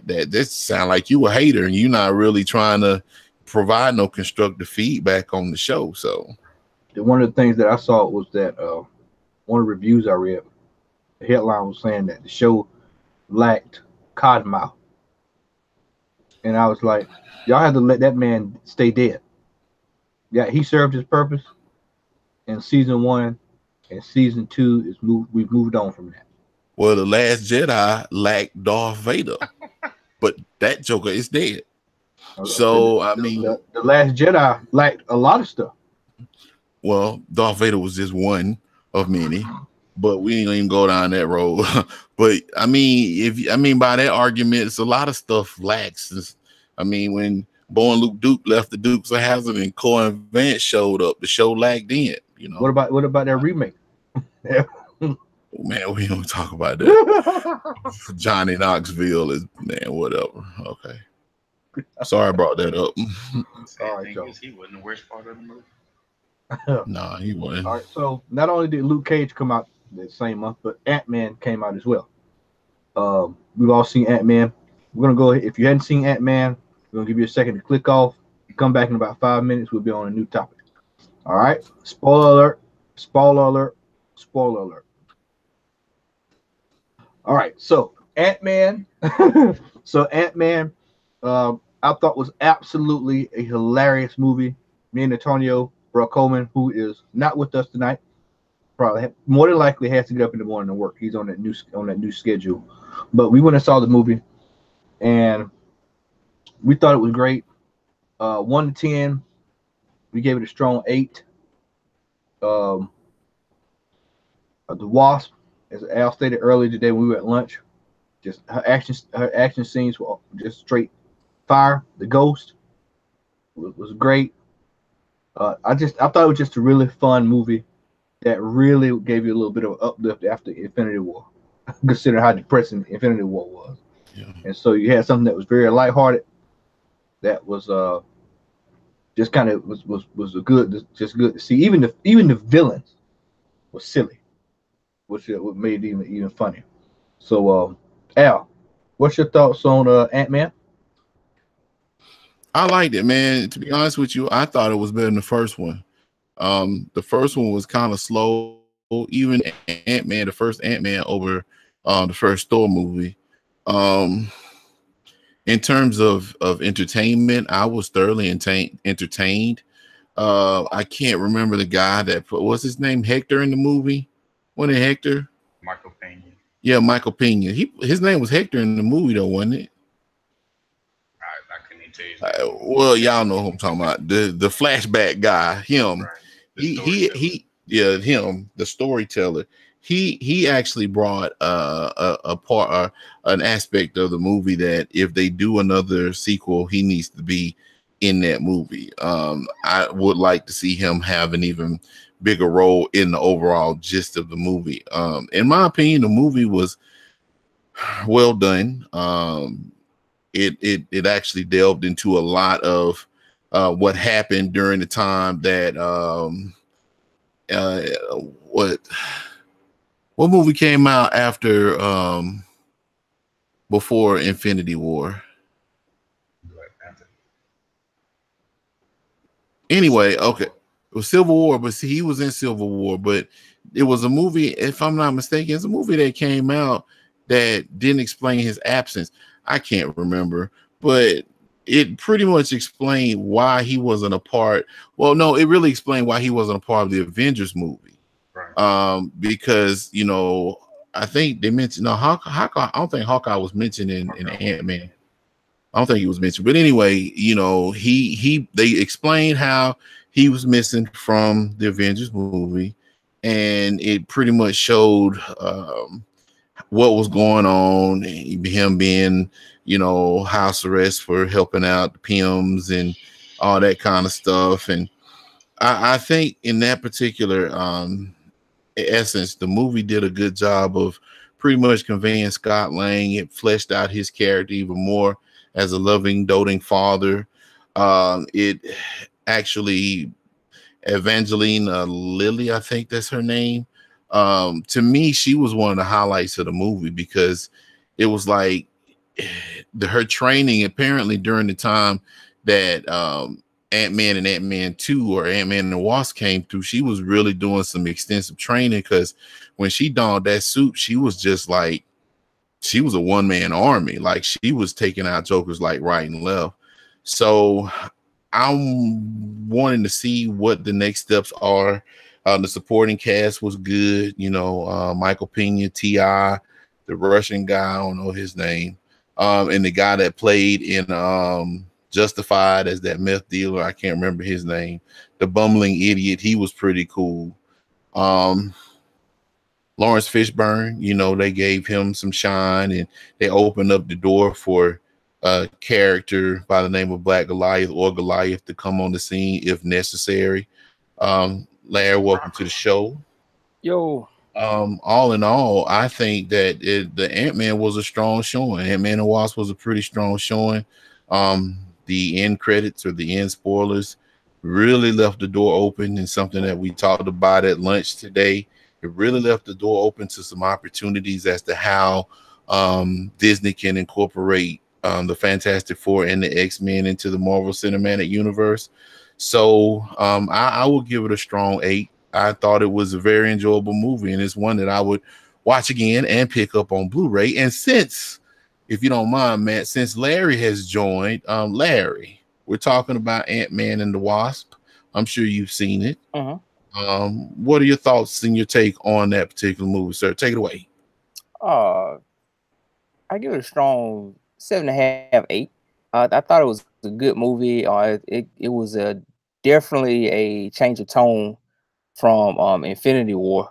B: that this sound like you a hater and you're not really trying to provide no constructive feedback on the show. So
A: One of the things that I saw was that one of the reviews I read, the headline was saying that the show lacked Cottonmouth, and I was like, y'all have to let that man stay dead. Yeah, he served his purpose in season 1, and season 2 is we've moved on from that.
B: well, the Last Jedi lacked Darth Vader, but that Joker is dead. So I mean,
A: the Last Jedi lacked a lot of stuff.
B: well, Darth Vader was just one of many, but we ain't even go down that road. But I mean, by that argument, it's a lot of stuff lacks. I mean, when Bo and Luke Duke left the Dukes of Hazzard and Cohen Vance showed up, the show lagged in.
A: What about that remake?
B: Man, we don't talk about that. Johnny Knoxville is, man, whatever. Okay. Sorry I brought that up.
C: All right, he wasn't the worst part of the movie.
B: Nah, he wasn't.
A: All right, so not only did Luke Cage come out that same month, but Ant-Man came out as well. We've all seen Ant-Man. We're gonna go. If you hadn't seen Ant-Man, we're gonna give you a second to click off. Come back in about 5 minutes. We'll be on a new topic. All right. Spoiler alert. Spoiler alert. Spoiler alert. All right. So Ant-Man. Ant-Man. I thought was absolutely a hilarious movie. Me and Antonio Coleman, who is not with us tonight, probably more than likely has to get up in the morning to work. He's on that new schedule. But we went and saw the movie, and we thought it was great. 1 to 10, we gave it a strong 8. The Wasp, as Al stated earlier today when we were at lunch, just her action scenes were just straight fire. The Ghost was great. I thought it was just a really fun movie that really gave you a little bit of uplift after Infinity War, considering how depressing Infinity War was.
B: Yeah.
A: And so you had something that was very lighthearted, that was just kind of was a good to see. Even the villains were silly, which made it even funnier. So Al, what's your thoughts on Ant-Man?
B: I liked it, man. To be honest with you, I thought it was better than the first one. The first one was kind of slow. Even Ant-Man, the first Ant-Man over the first Thor movie. In terms of entertainment, I was thoroughly entertained. I can't remember the guy that what's his name, Hector in the movie. What is Hector?
C: Michael Pena.
B: Yeah, Michael Pena. His name was Hector in the movie though, wasn't it?
C: I couldn't even tell you his name in the movie.
B: Well, y'all know who I'm talking about. The flashback guy, him.
C: Right. The storyteller.
B: He yeah, him, the storyteller. He actually brought a part an aspect of the movie that if they do another sequel, he needs to be in that movie. I would like to see him have an even bigger role in the overall gist of the movie. In my opinion, the movie was well done. It actually delved into a lot of what happened during the time that uh, what what movie came out after before Infinity War.
C: Black Panther.
B: Anyway, okay, it was Civil War, but see, he was in Civil War, but it was a movie, if I'm not mistaken, it's a movie that came out that didn't explain his absence. I can't remember, but it pretty much explained why he wasn't a part. Well, no, it really explained why he wasn't a part of the Avengers movie.
C: Right.
B: Because I think they mentioned no Hawkeye. I don't think Hawkeye was mentioned in
C: Hawkeye wasn't
B: Ant-Man.
C: in it.
B: I don't think he was mentioned, but anyway, he they explained how he was missing from the Avengers movie, and it pretty much showed what was going on, him being house arrest for helping out the PIMS and all that kind of stuff, and I think in that particular essence, the movie did a good job of pretty much conveying Scott Lang. It fleshed out his character even more as a loving, doting father. It actually, Evangeline Lilly, I think that's her name. To me, she was one of the highlights of the movie because it was like her training apparently during the time that Ant-Man and Ant-Man 2 or Ant-Man and the Wasp came through, she was really doing some extensive training because when she donned that suit, she was just like, she was a one-man army. Like she was taking out jokers like right and left. So I'm wanting to see what the next steps are. The supporting cast was good. Michael Pena, T.I., the Russian guy, I don't know his name. And the guy that played in Justified as that meth dealer, I can't remember his name. The bumbling idiot, he was pretty cool. Um, Lawrence Fishburne, they gave him some shine and they opened up the door for a character by the name of Black Goliath or Goliath to come on the scene if necessary. Larry, welcome to the
C: Properly.
B: show.
D: Yo,
B: All in all, I think that the Ant-Man was a strong showing. Ant-Man and Wasp was a pretty strong showing. The end credits or the end spoilers really left the door open, and something that we talked about at lunch today. It really left the door open to some opportunities as to how Disney can incorporate the Fantastic Four and the X-Men into the Marvel Cinematic Universe. So I will give it a strong 8. I thought it was a very enjoyable movie, and it's one that I would watch again and pick up on Blu-ray. And since, if you don't mind, Matt, since Larry has joined, Larry, we're talking about Ant-Man and the Wasp. I'm sure you've seen it.
D: uh-huh.
B: What are your thoughts and your take on that particular movie, sir? Take it away.
D: uh, I give it a strong 7.5, 8. I thought it was a good movie. It was definitely a change of tone from Infinity War.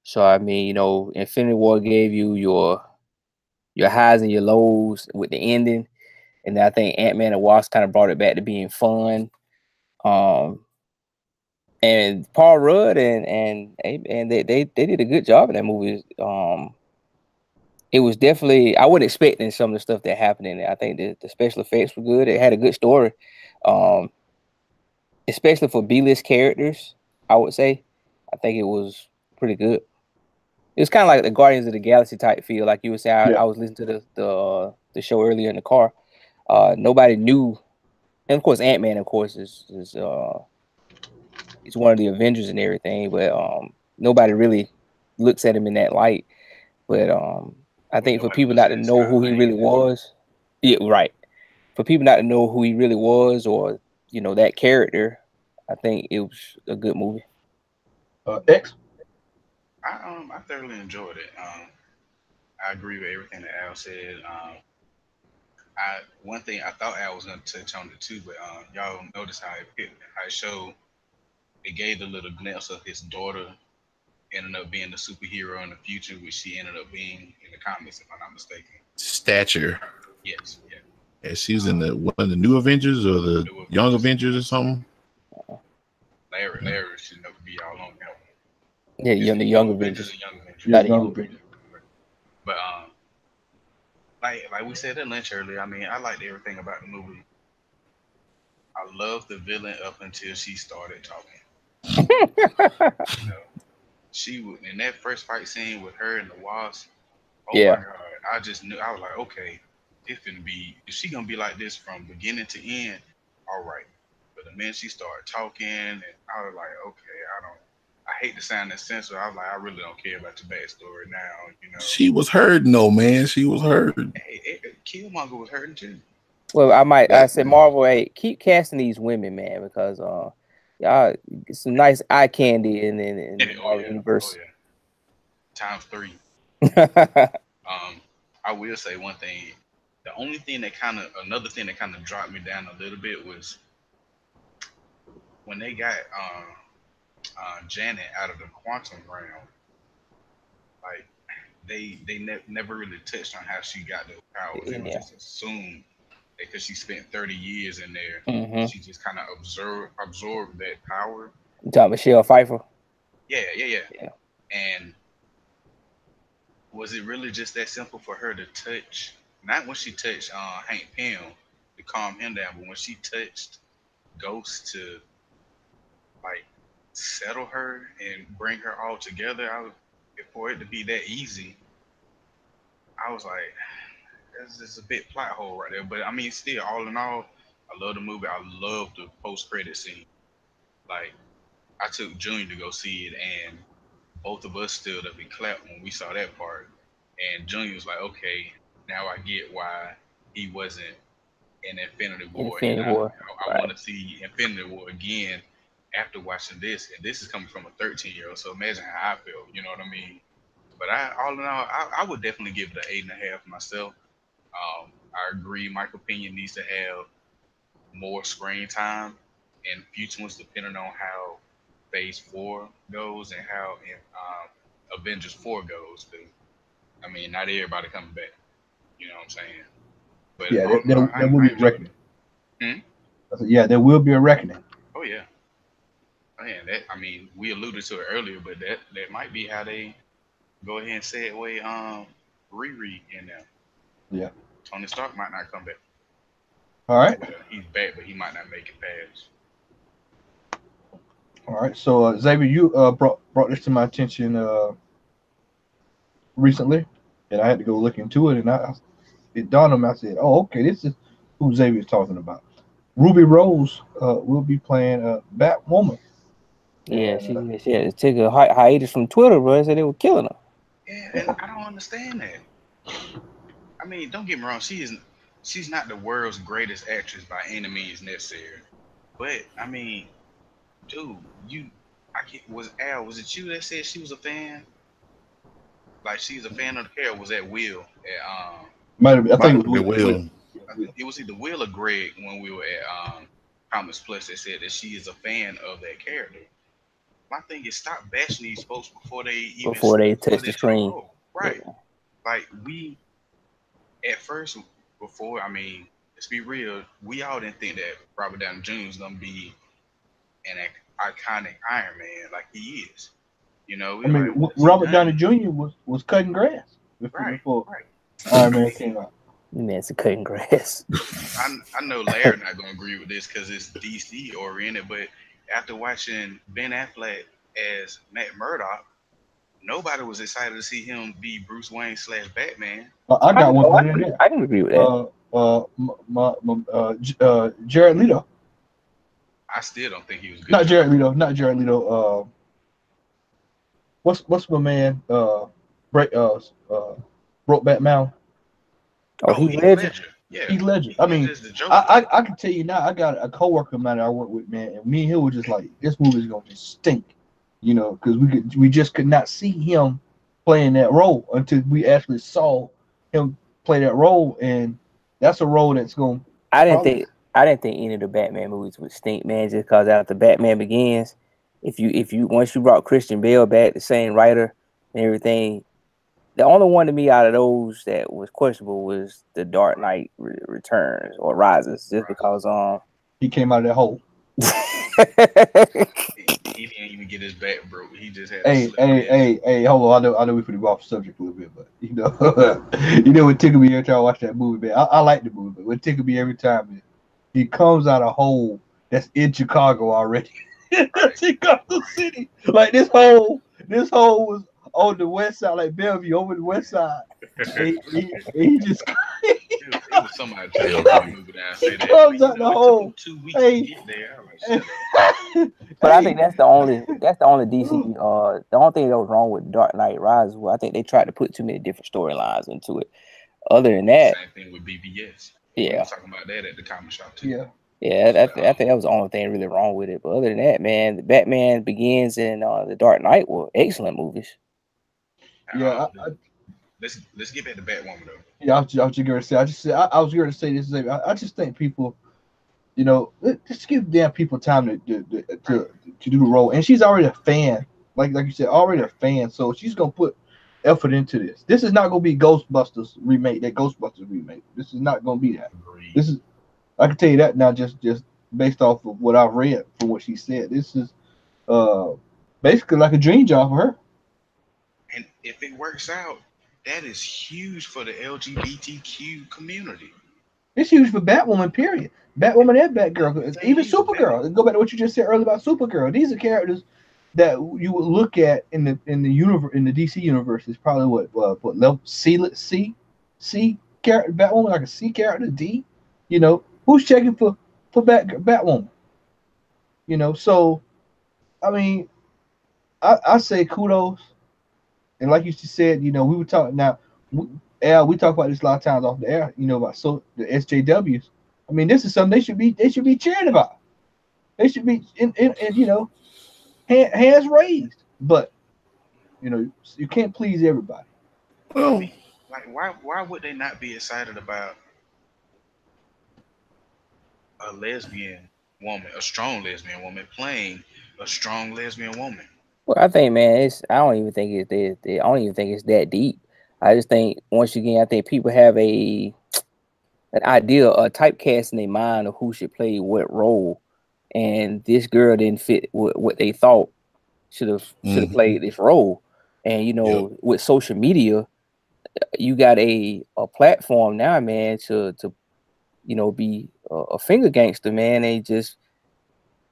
D: So I mean, Infinity War gave you your highs and your lows with the ending, and then I think Ant-Man and Wasp kind of brought it back to being fun. Um, and Paul Rudd and they did a good job in that movie. It was definitely, I wasn't expecting some of the stuff that happened in it. I think the special effects were good. It had a good story, um, especially for B-list characters. I would say, I think it was pretty good. It was kind of like the Guardians of the Galaxy type feel. Like you were saying,
A: Yeah.
D: I was listening to the show earlier in the car. Nobody knew, and of course, Ant-Man, of course, is one of the Avengers and everything, but nobody really looks at him in that light. But I
C: Well,
D: think for
C: nobody
D: people
C: looks
D: not to
C: at
D: know
C: Scott
D: who he
C: Lang
D: really
C: either.
D: was, yeah, right. For people not to know who he really was, or that character, I think it was a good movie.
A: X.
C: I thoroughly enjoyed it. I agree with everything that Al said. I one thing I thought Al was gonna touch on it too, but y'all notice how it showed it gave the little glimpse of his daughter ended up being the superhero in the future, which she ended up being in the comics, if I'm not mistaken.
B: Stature.
C: Yes, yeah.
B: Yeah, she was in the one of the New Avengers or the
C: New
B: Young
C: Avengers.
B: Avengers or something.
C: Larry should never be all on him.
D: Yeah,
C: Is it
D: the
C: Young
D: Young
C: Avengers
D: Avengers.
C: or Young Avengers?
A: Yeah,
D: Not the
A: Young
D: Young
A: Avengers.
D: Avengers.
C: But like we said at lunch earlier, I mean, I liked everything about the movie. I loved the villain up until she started talking. You know, in that first fight scene with her and the Wasp. Oh my
D: Yeah,
C: god! I just knew. I was like, okay, if she gonna be like this from beginning to end, all right. But the minute she started talking, and I was like, okay, I don't. I hate to sound insensitive. I was like, I really don't care about your backstory now. You know,
B: She was hurting, no man. She was hurting.
C: Killmonger was hurting too.
D: well, I
B: That,
D: said Marvel, hey, keep casting these women, man, because y'all get some nice eye candy in the
C: Oh
D: Marvel
C: yeah, oh
D: universe.
C: yeah, times three. Um, I will say one thing. Another thing that kind of dropped me down a little bit was when they got Janet out of the quantum realm. Like never really touched on how she got those powers. It
D: In
C: was
D: there.
C: just assumed that because she spent 30 years in there,
D: Mm-hmm.
C: she just kind of absorbed that power.
D: You talking Michelle Pfeiffer?
C: Yeah, yeah, yeah.
D: Yeah.
C: And was it really just that simple for her to touch? Not when she touched Hank Pym to calm him down, but when she touched Ghost to like settle her and bring her all together. For it to be that easy, I was like, that's just a bit plot hole right there. But I mean, still, all in all, I love the movie. I love the post credit scene. Like, I took Junior to go see it, and both of us stood up and clapped when we saw that part. And Junior was like, okay, now I get why he wasn't in Infinity War, and
D: Infinity War.
C: I
D: Right.
C: want to see Infinity War again after watching this. And this is coming from a 13-year-old, so imagine how I feel. You know what I mean? But all in all, I would definitely give it an 8.5 myself. I agree. Michael Pena needs to have more screen time in future ones, depending on how Phase 4 goes and how Avengers 4 goes. Because I mean, not everybody coming back. You know what I'm saying? But
A: Yeah,
C: all in all,
A: there will
C: I
A: be a
C: enjoyed
A: reckoning.
C: it. Hmm?
A: I said, yeah, there will be a reckoning.
C: Oh yeah, man. That I mean, we alluded to it earlier, but that might be how they go ahead and segue Riri in there.
A: Yeah.
C: Tony Stark might not come back.
A: All right.
C: Well, he's back, but he might not make it past.
A: All right. So Xavier, you brought this to my attention recently, and I had to go look into it, and it dawned on me. I said, "Oh, okay, this is who Xavier's talking about." Ruby Rose will be playing Batwoman.
D: Yeah,
A: And
D: she had to take a hiatus from Twitter, bro. Said they were killing her.
C: Yeah, and I don't understand that. I mean, don't get me wrong. She's not the world's greatest actress by any means necessary. But I mean, dude, was it you that said she was a fan? Like she's a fan of the character. Was that Will at
A: might have, I
B: might
A: think
B: have
A: it
B: been
A: was Will.
B: Will.
C: it was either Will or Greg when we were at Comics Plus that said that she is a fan of that character. My thing is stop bashing these folks before they even
D: Before they
C: step
D: touch
C: foot
D: the
C: into the
D: screen.
C: role.
D: Yeah.
C: Right. Like we at first before I mean, let's be real, we all didn't think that Robert Downey Jr. was gonna be an iconic Iron Man like he is. You know, we
A: I
C: were
A: mean,
C: like, what has he
A: Robert Downey
C: done?
A: Jr. was cutting grass
C: Right,
A: before
C: right.
A: Iron Man came out.
D: Man, it's a cutting grass.
C: I know Larry not gonna agree with this because it's DC oriented, but after watching Ben Affleck as Matt Murdock, nobody was excited to see him be Bruce Wayne / Batman.
A: I got one better than that.
D: I can agree with that.
A: Jared Leto.
C: I still don't think he was a good
A: Not
C: job.
A: Jared Leto. Not Jared Leto. What's my man? Break. Brokeback Mountain.
D: Oh,
C: Oh,
D: Heath
C: Heath
D: Ledger.
C: Ledger. Yeah,
A: Heath Ledger.
C: Heath
A: I
C: Ledger
A: mean,
C: is the Joker.
A: I can tell you now. I got a coworker of mine that I work with, man, and me and him were just like, this movie's gonna just stink, because we just could not see him playing that role until we actually saw him play that role, and that's a role that's going to
D: I didn't
A: probably.
D: think I didn't think any of the Batman movies would stink, man. Just because after Batman Begins, if you once you brought Christian Bale back, the same writer and everything, the only one to me out of those that was questionable was the Dark Knight Returns or Rises, just
C: Right.
D: because
A: He came out of that hole.
C: He didn't even get his back broke. He just had a
A: Hey,
C: slip
A: hey,
C: disc.
A: hey, hey, hold on. I know we put off the subject a little bit, but what tickled me every time I watch that movie, man. I like the movie, but what tickled me every time is he comes out a hole that's in Chicago already.
C: Right.
A: Chicago
C: Right.
A: City. Like this hole was on the west side, like Bellevue over the west side. And he just
C: It was somebody trying to
B: Hell,
C: break
B: yeah.
C: the movie down and
A: he
C: say that, well,
A: comes out the
C: it took him
A: hole.
C: 2 weeks to
A: Hey,
C: get there. I was like,
A: hey,
C: shut up.
D: But I think
A: hey.
D: that's the only DC. The only thing that was wrong with Dark Knight Rises was I think they tried to put too many different storylines into it. Other than that,
C: Same thing with BBS. We
D: yeah,
C: was talking about that at the comic shop too.
A: Yeah.
D: yeah,
C: But
D: I think that was the only thing really wrong with it. But other than that, man, the Batman Begins and the Dark Knight were excellent movies.
A: Yeah,
C: let's get back to Batwoman though.
A: yeah. I was just gonna say. I was gonna say this. I just think people, just give damn people time
C: Right.
A: to do the role. And she's already a fan, like you said, already a
C: Right.
A: fan. So she's gonna put effort into this. This is not gonna be Ghostbusters remake. That Ghostbusters remake. This is not gonna be that.
C: Agreed.
A: This is. I can tell you that now, just based off of what I've read from what she said. This is uh basically like a dream job for her.
C: And if it works out, that is huge for the LGBTQ community.
A: It's huge for Batwoman, period. Batwoman and Batgirl,
C: It's a
A: even
C: huge for Batman.
A: Supergirl. Go back to what you just said earlier about Supergirl. These are characters that you would look at in the universe in the DC universe. Is probably what level C character Batwoman, like a C character D. Who's checking for Batwoman? So I mean, I say kudos. And like you just said, we were talking now. Al, we talk about this a lot of times off the air. About the SJWs. I mean, this is something they should be cheering about. They should be in hands raised. But you can't please everybody.
C: I
B: Well,
C: mean, like why would they not be excited about a lesbian woman, a strong lesbian woman playing a strong lesbian woman?
D: Well, I think, man, I don't even think I don't even think it's that deep. I just think once again, I think people have an idea, a typecast in their mind of who should play what role, and this girl didn't fit what they thought should have
B: mhm.
D: played this role. And
B: Yep.
D: with social media, you got a platform now, man, to be a finger gangster, man, and just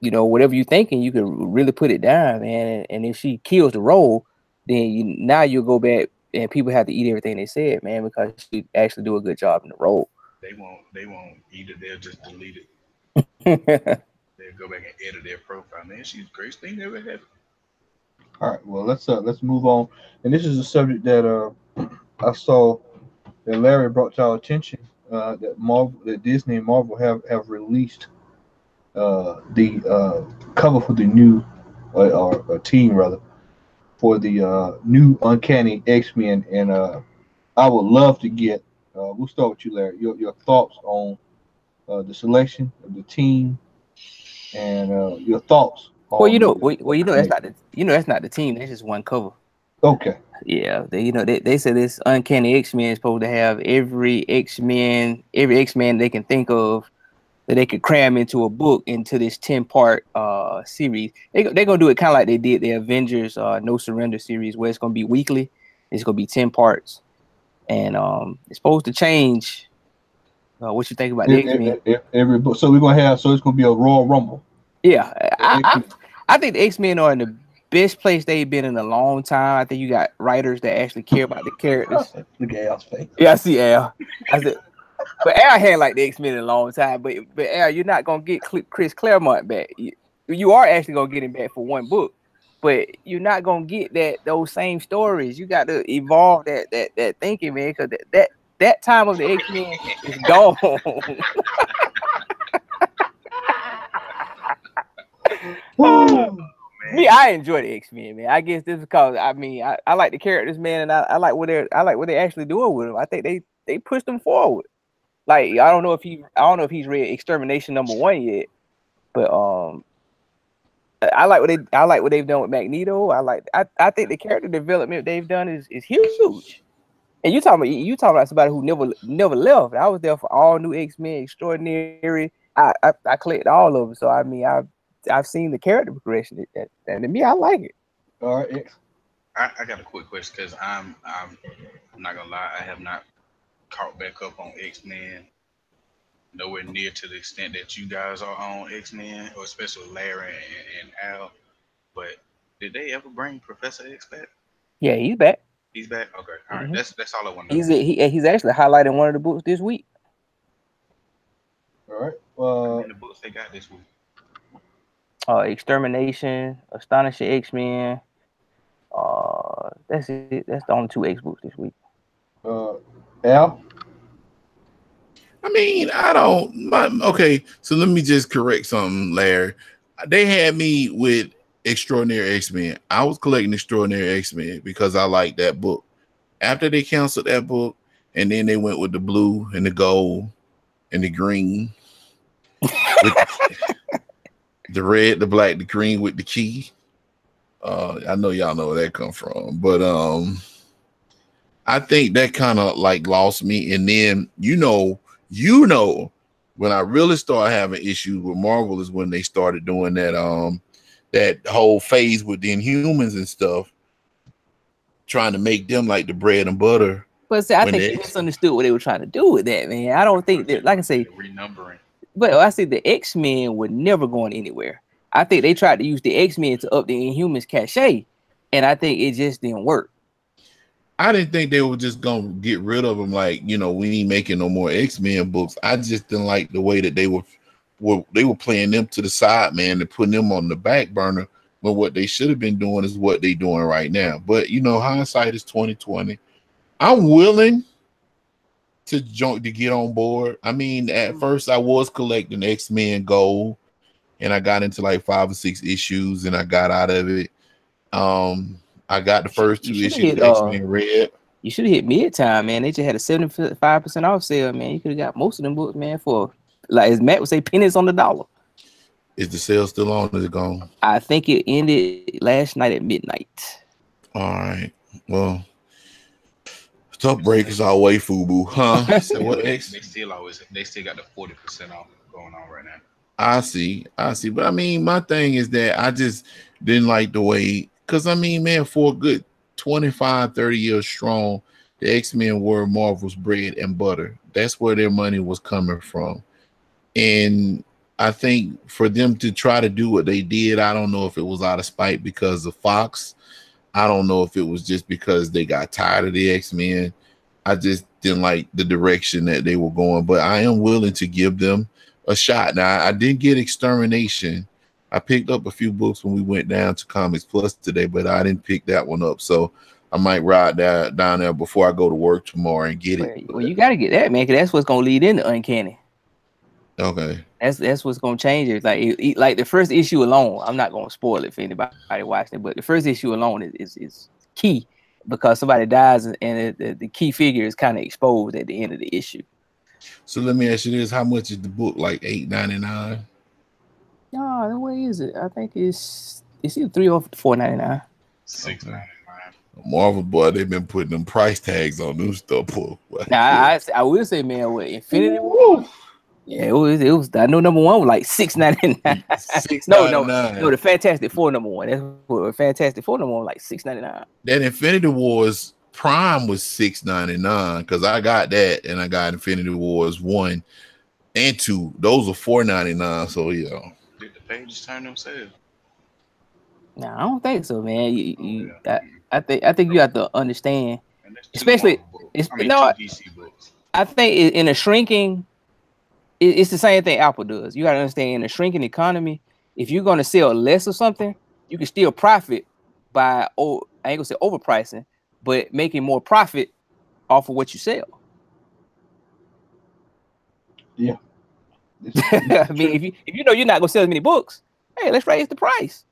D: whatever you thinking, you can really put it down, man. And if she kills the role, then now you'll go back and people have to eat everything they said, man, because she actually do a good job in the role.
C: They won't either. They'll just delete it.
D: Well,
C: They'll go back and edit their profile. Man, she's the greatest thing that ever happened.
A: All right. Well, let's move on. And this is a subject that I saw that Larry brought to our attention. That Disney and Marvel have released the cover for the new or team rather for the new Uncanny X-Men, and I would love to get. We'll start with you, Larry. Your thoughts on the selection of the team and your thoughts on
D: that's
A: Uncanny.
D: not that's not the team. That's just one cover.
A: Okay.
D: Yeah, they said this Uncanny X-Men is supposed to have every X-Men they can think of that they could cram into a book into this 10-part series. They're gonna do it kind of like they did the Avengers No Surrender series, where it's gonna be weekly. It's gonna be 10 parts, and it's supposed to change. What you think about the X-Men?
A: Every book. So we're gonna have. So it's gonna be a Royal Rumble.
D: Yeah,
A: The X-Men.
D: I think the X-Men are in the best place they've been in a long time. I think you got writers that actually care about the characters.
A: Look at Al's face.
D: Yeah, I see Al. I said, but Al had like the X-Men in a long time. But Al, you're not gonna get Chris Claremont back. You are actually gonna get him back for one book, but you're not gonna get those same stories. You got to evolve that thinking, man, because that time of the X-Men is gone.
A: Oh,
D: Me, I enjoy the X-Men, man. I guess this is because I like the characters, man, and I like what they're actually doing with them. I think they pushed them forward. Like I don't know if he's read Extermination #1 yet, but I like what they've done with Magneto. I think the character development they've done is huge. And you talking about somebody who never left. I was there for all new X-Men, Extraordinary. I collected all of them. So I mean I've seen the character progression, and to me I like it.
A: All right, X.
C: I got a quick question because I'm not gonna lie, I have not caught back up on X Men nowhere near to the extent that you guys are on X Men, or especially Larry and Al. But did they ever bring Professor X back?
D: Yeah, he's back.
C: He's back. Okay, all right.
D: Mhm.
C: That's all I want to know.
D: He's actually highlighting one of the books this week.
A: All right.
C: How many books they got this week?
D: Extermination, Astonishing X-Men. That's it. That's the only 2 X books this week.
A: Al.
B: I mean, okay. So let me just correct something, Larry. They had me with Extraordinary X-Men. I was collecting Extraordinary X-Men because I liked that book. After they canceled that book, and then they went with the blue and the gold and the green, with the red, the black, the green with the key. I know y'all know where that come from, but I think that kind of like lost me. And then you know, when I really started having issues with Marvel is when they started doing that whole phase with the Inhumans and stuff, trying to make them like the bread and butter.
D: But see, I think they misunderstood what they were trying to do with that, man. I don't think that, like I say,
C: renumbering.
D: But I say the X-Men were never going anywhere. I think they tried to use the X-Men to up the Inhumans cachet, and I think it just didn't work.
B: I didn't think they were just gonna get rid of them. Like, you know, we ain't making no more X-Men books. I just didn't like the way that they were playing them to the side, man, and putting them on the back burner. But what they should have been doing is what they're doing right now. But you know, hindsight is 2020. I'm willing to get on board. I mean, at first I was collecting X-Men Gold, and I got into like 5 or 6 issues, and I got out of it. I got the first 2 issues of X-Men Red.
D: You should have hit Midtime, man. They just had a 75% off sale, man. You could have got most of them books, man, for, like as Matt would say, pennies on the dollar.
B: Is the sale still on? Or is it gone?
D: I think it ended last night at midnight.
B: All right. Well, tough break is always FUBU, huh? So what X?
C: They still got the 40% off going on right now.
B: I see. But I mean, my thing is that I just didn't like the way, because I mean, man, for a good 25, 30 years strong, the X-Men were Marvel's bread and butter. That's where their money was coming from. And I think for them to try to do what they did, I don't know if it was out of spite because of Fox. I don't know if it was just because they got tired of the X-Men. I just didn't like the direction that they were going, but I am willing to give them a shot. Now, I did get Extermination. I picked up a few books when we went down to Comics Plus today, but I didn't pick that one up. So I might ride down there before I go to work tomorrow and get it.
D: Well, you got to get that, man, because that's what's going to lead into Uncanny.
B: Okay.
D: That's what's going to change it. Like the first issue alone, I'm not going to spoil it for anybody watching it, but the first issue alone is key because somebody dies and the key figure is kind of exposed at the end of the issue.
B: So let me ask you this: how much is the book? Like $8.99?
D: No, what is it? I think it's either $3 or $4.99.
C: $6.99.
B: Marvel, boy, they've been putting them price tags on new stuff.
D: Now I will say, man, with Infinity War. Yeah, it was. I know #1 was like $6.99. No, the Fantastic Four #1. That's what Fantastic Four #1 was like $6.99.
B: That Infinity Wars Prime was $6.99 because I got that, and I got Infinity Wars 1 and 2. Those are $4.99. So yeah.
C: Did the pages turn themselves?
D: No, I don't think so, man. I think you have to understand, especially
C: DC books.
D: I think in a shrinking. It's the same thing Apple does. You got to understand, in a shrinking economy, if you're going to sell less of something, you can still profit by, I ain't going to say overpricing, but making more profit off of what you sell.
A: Yeah.
D: I mean, if you know you're not going to sell as many books, hey, let's raise the price.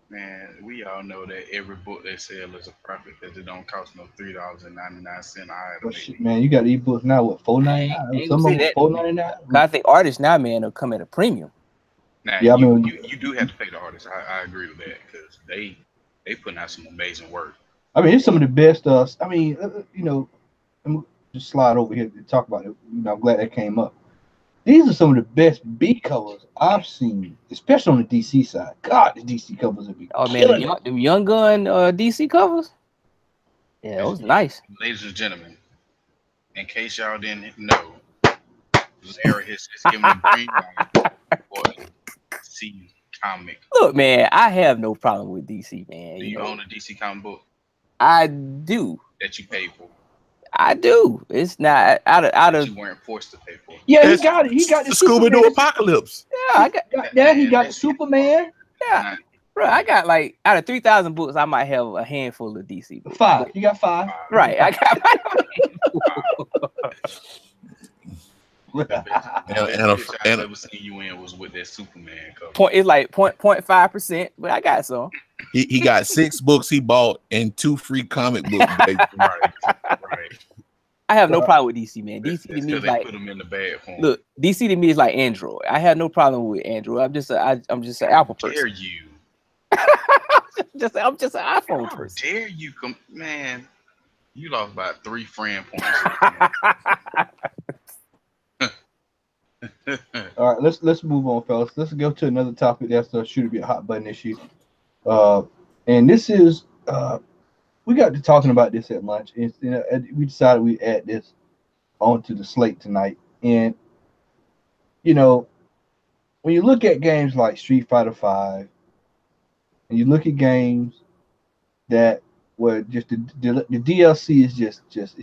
C: Man, we all know that every book they sell is a profit because it don't cost no $3.99 an item
A: But
C: they
A: shit,
C: need.
A: man, you got ebooks now. What,
D: I
A: $4.99?
D: ain't gonna
A: Some of
D: say
A: them
D: that though.
A: $4.99.
D: 'Cause I think artists now, man, will come at a premium.
C: Now
A: Yeah, I mean,
C: you do have to pay the artists. I agree with that because they putting out some amazing work.
A: it's some of
C: But
A: the best. I'm just slide over here to talk about it. I'm glad that came up. These are some of the best B covers I've seen, especially on the DC side. God, the DC covers have been
D: Oh man,
A: killing it.
D: them Young Gun DC covers. Yeah, it was nice.
C: ladies and gentlemen, in case y'all didn't know, Larry has given the green light for a DC comic.
D: Look, man, I have no problem with DC, man.
C: Do
D: You
C: you
D: know,
C: own a DC comic book
D: I do.
C: that you paid for,
D: I do. It's not out
C: that
D: of
C: you weren't forced to pay for?
A: Yeah, he
B: That's
A: got it. He got the
B: Scooby Doo
A: Superman.
B: Apocalypse.
D: yeah, I got
A: Got that. He
C: Man,
A: got the
C: listen,
A: Superman.
D: yeah,
C: nah,
D: bro. I got like out of 3,000 books, I might have a handful of DC books.
A: Five. You got five.
D: Right, I got
C: the best, the
B: And,
C: best
B: and,
C: pitch
B: a,
C: I've
B: and
C: ever seen you in was with that Superman cover.
D: it's like 0.5%, but I got some.
B: he got 6 books he bought and 2 free comic book bags.
C: Right, right.
D: I have no problem with DC, man. DC to
C: That's
D: me
C: because
D: is
C: they
D: like,
C: put them in the bad form.
D: look, DC to me is like Android. I have no problem with Android. I'm just an Apple
C: Dare
D: person.
C: you?
D: I'm just an iPhone
C: How
D: person.
C: dare you come, man? You lost about 3 friend points.
A: All right, let's move on, fellas. Let's go to another topic that's sure to be a hot button issue. And this is we got to talking about this at lunch, and we decided we add this onto the slate tonight. And you know, when you look at games like Street Fighter Five, and you look at games that where just the DLC is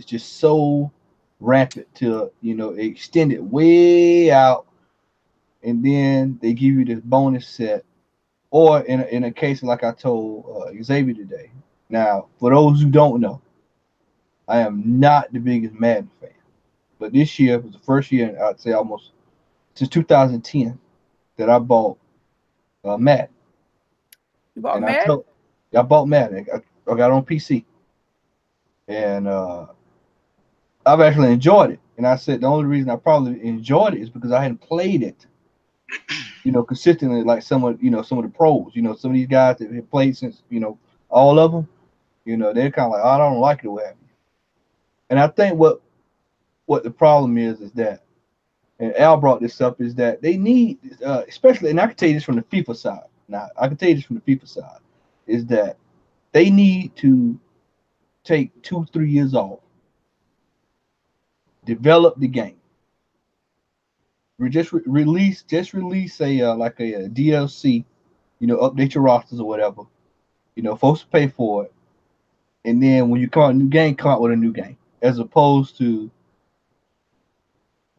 A: just so rampant to extend it way out, and then they give you this bonus set, or in a case like I told Xavier today. Now, for those who don't know, I am not the biggest Madden fan, but this year was the first year I'd say almost since 2010 that I bought Madden.
D: You bought
A: And
D: Madden?
A: I bought Madden. I got it on PC, and I've actually enjoyed it. And I said the only reason I probably enjoyed it is because I hadn't played it, consistently like some of the pros. Some of these guys that have played since all of them. They're kind of like, oh, I don't like it, what have you. And I think what the problem is that, and Al brought this up, is that they need, especially, and I can tell you this from the FIFA side. Now, I can tell you this from the FIFA side, is that they need to take 2-3 years off, develop the game, release a like a DLC, update your rosters or whatever. Folks pay for it, and then when you come out with a new game, come out with a new game, as opposed to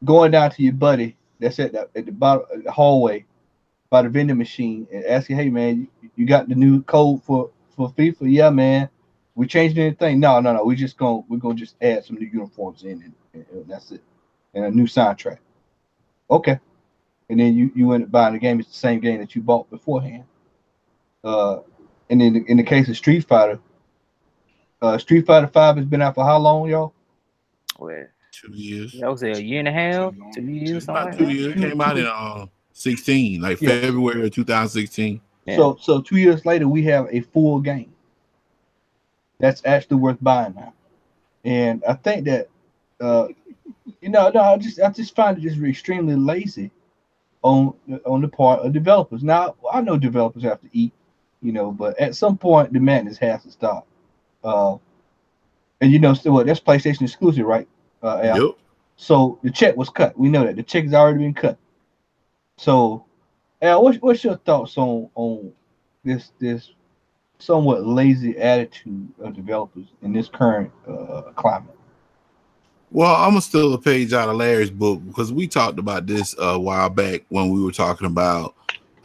A: going down to your buddy that's at the bottom of the hallway by the vending machine and asking, "Hey man, you got the new code for FIFA?" "Yeah, man." "We changed anything?" "No. We're gonna just add some new uniforms in, and that's it, and a new soundtrack." "Okay." And then you end up buying the game. It's the same game that you bought beforehand. And then in the case of Street Fighter 5 has been out for how long, y'all?
D: Well,
B: 2 years.
D: that was a year and a half, 2 years, something
B: About
D: like
B: 2
D: that.
B: years. Came out in 16, like
A: Yeah.
B: February of 2016.
D: Yeah.
A: So 2 years later, we have a full game that's actually worth buying now. And I think that, no, I just find it just extremely lazy on the part of developers. Now I know developers have to eat, but at some point the madness has to stop. And still what? That's PlayStation exclusive, right? Al?
B: Yep.
A: So the check was cut. We know that the check has already been cut. So, Al, what's your thoughts on this somewhat lazy attitude of developers in this current climate?
B: Well, I'm gonna steal a page out of Larry's book because we talked about this a while back when we were talking about,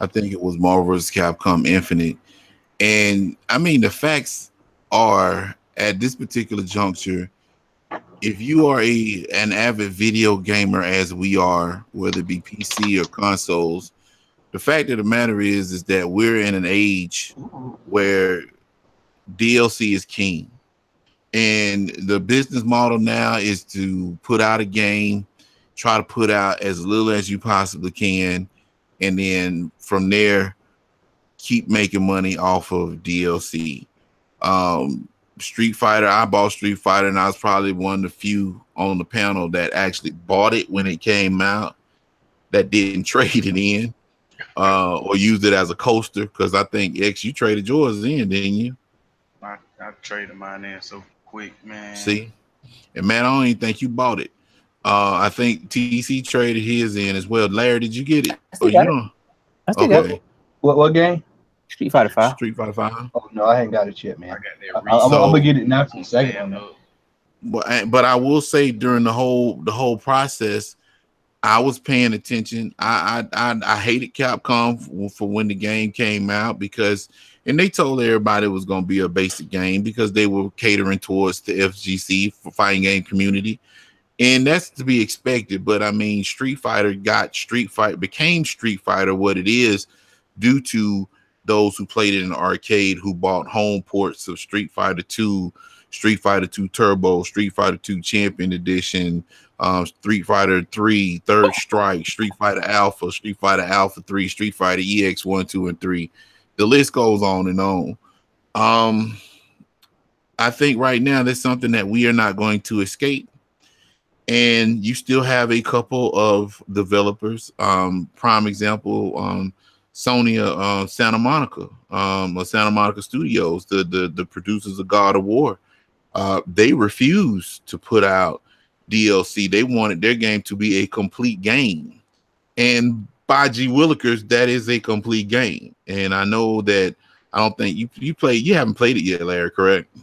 B: I think it was Marvel vs. Capcom Infinite. And I mean, the facts are at this particular juncture, if you are an avid video gamer as we are, whether it be PC or consoles, The fact of the matter is that we're in an age where DLC is king. And the business model now is to put out a game, try to put out as little as you possibly can, and then from there, keep making money off of DLC. Street Fighter, I bought Street Fighter, and I was probably one of the few on the panel that actually bought it when it came out, that didn't trade it in or used it as a coaster. Because I think X, you traded yours in, didn't you?
C: I traded mine in so quick, man.
B: See, and man, I don't even think you bought it. I think TC traded his in as well. Larry, did you get it?
D: I still got it. I still got
B: Okay.
D: it.
A: What game?
D: Street Fighter 5.
B: Street Fighter 5.
A: Oh no, I ain't got it yet, man.
C: I got that
A: I'm
B: So-
A: gonna get it now for the second
C: Stand
A: one.
C: up.
B: But I will say during the whole process, I was paying attention. I hated Capcom for when the game came out because, and they told everybody it was going to be a basic game because they were catering towards the FGC for fighting game community, and that's to be expected. But I mean, Street Fighter became Street Fighter what it is due to those who played it in the arcade, who bought home ports of Street Fighter 2, Street Fighter 2 Turbo, Street Fighter 2 Champion Edition, Street Fighter 3 Third Strike, Street Fighter Alpha 3, Street Fighter EX 1, 2, and 3. The list goes on and on. I think right now there's something that we are not going to escape. And you still have a couple of developers. Prime example, Sony Santa Monica, or Santa Monica Studios, the producers of God of War. They refused to put out DLC. They wanted their game to be a complete game. And by G Willikers, that is a complete game. And I know that I don't think you haven't played it yet, Larry, correct?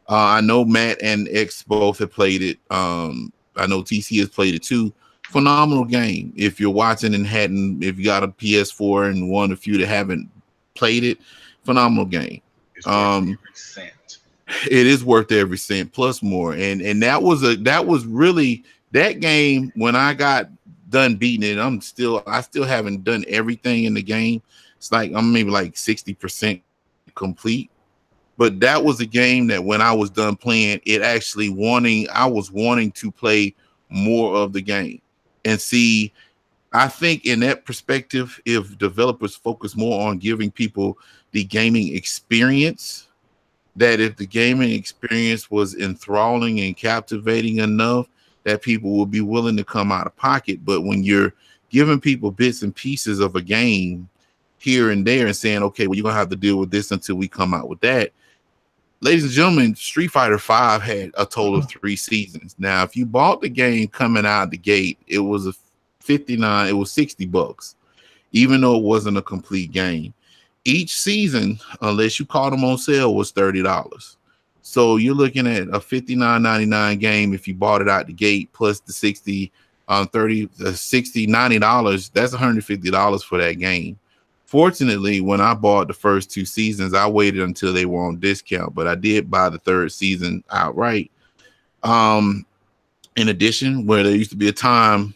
B: I know Matt and X both have played it. I know TC has played it too. Phenomenal game. If you're watching and if you got a PS4 and one of the few that haven't played it, phenomenal game.
C: It's worth every cent.
B: It is worth every cent plus more. And that was really that game. When I got done beating it, I still haven't done everything in the game. It's like I'm maybe like 60% complete. But that was a game that when I was done playing, I was wanting to play more of the game. And see, I think in that perspective, if developers focus more on giving people the gaming experience, that if the gaming experience was enthralling and captivating enough, that people will be willing to come out of pocket. But when you're giving people bits and pieces of a game here and there and saying, okay, well, you're going to have to deal with this until we come out with that. Ladies and gentlemen, Street Fighter 5 had a total of 3 seasons. Now, if you bought the game coming out the gate, it was $60, even though it wasn't a complete game. Each season, unless you caught them on sale, was $30. So you're looking at a $59.99 game if you bought it out the gate, plus the $90. That's $150 for that game. Fortunately, when I bought the first 2 seasons, I waited until they were on discount, but I did buy the 3rd season outright. In addition, where there used to be a time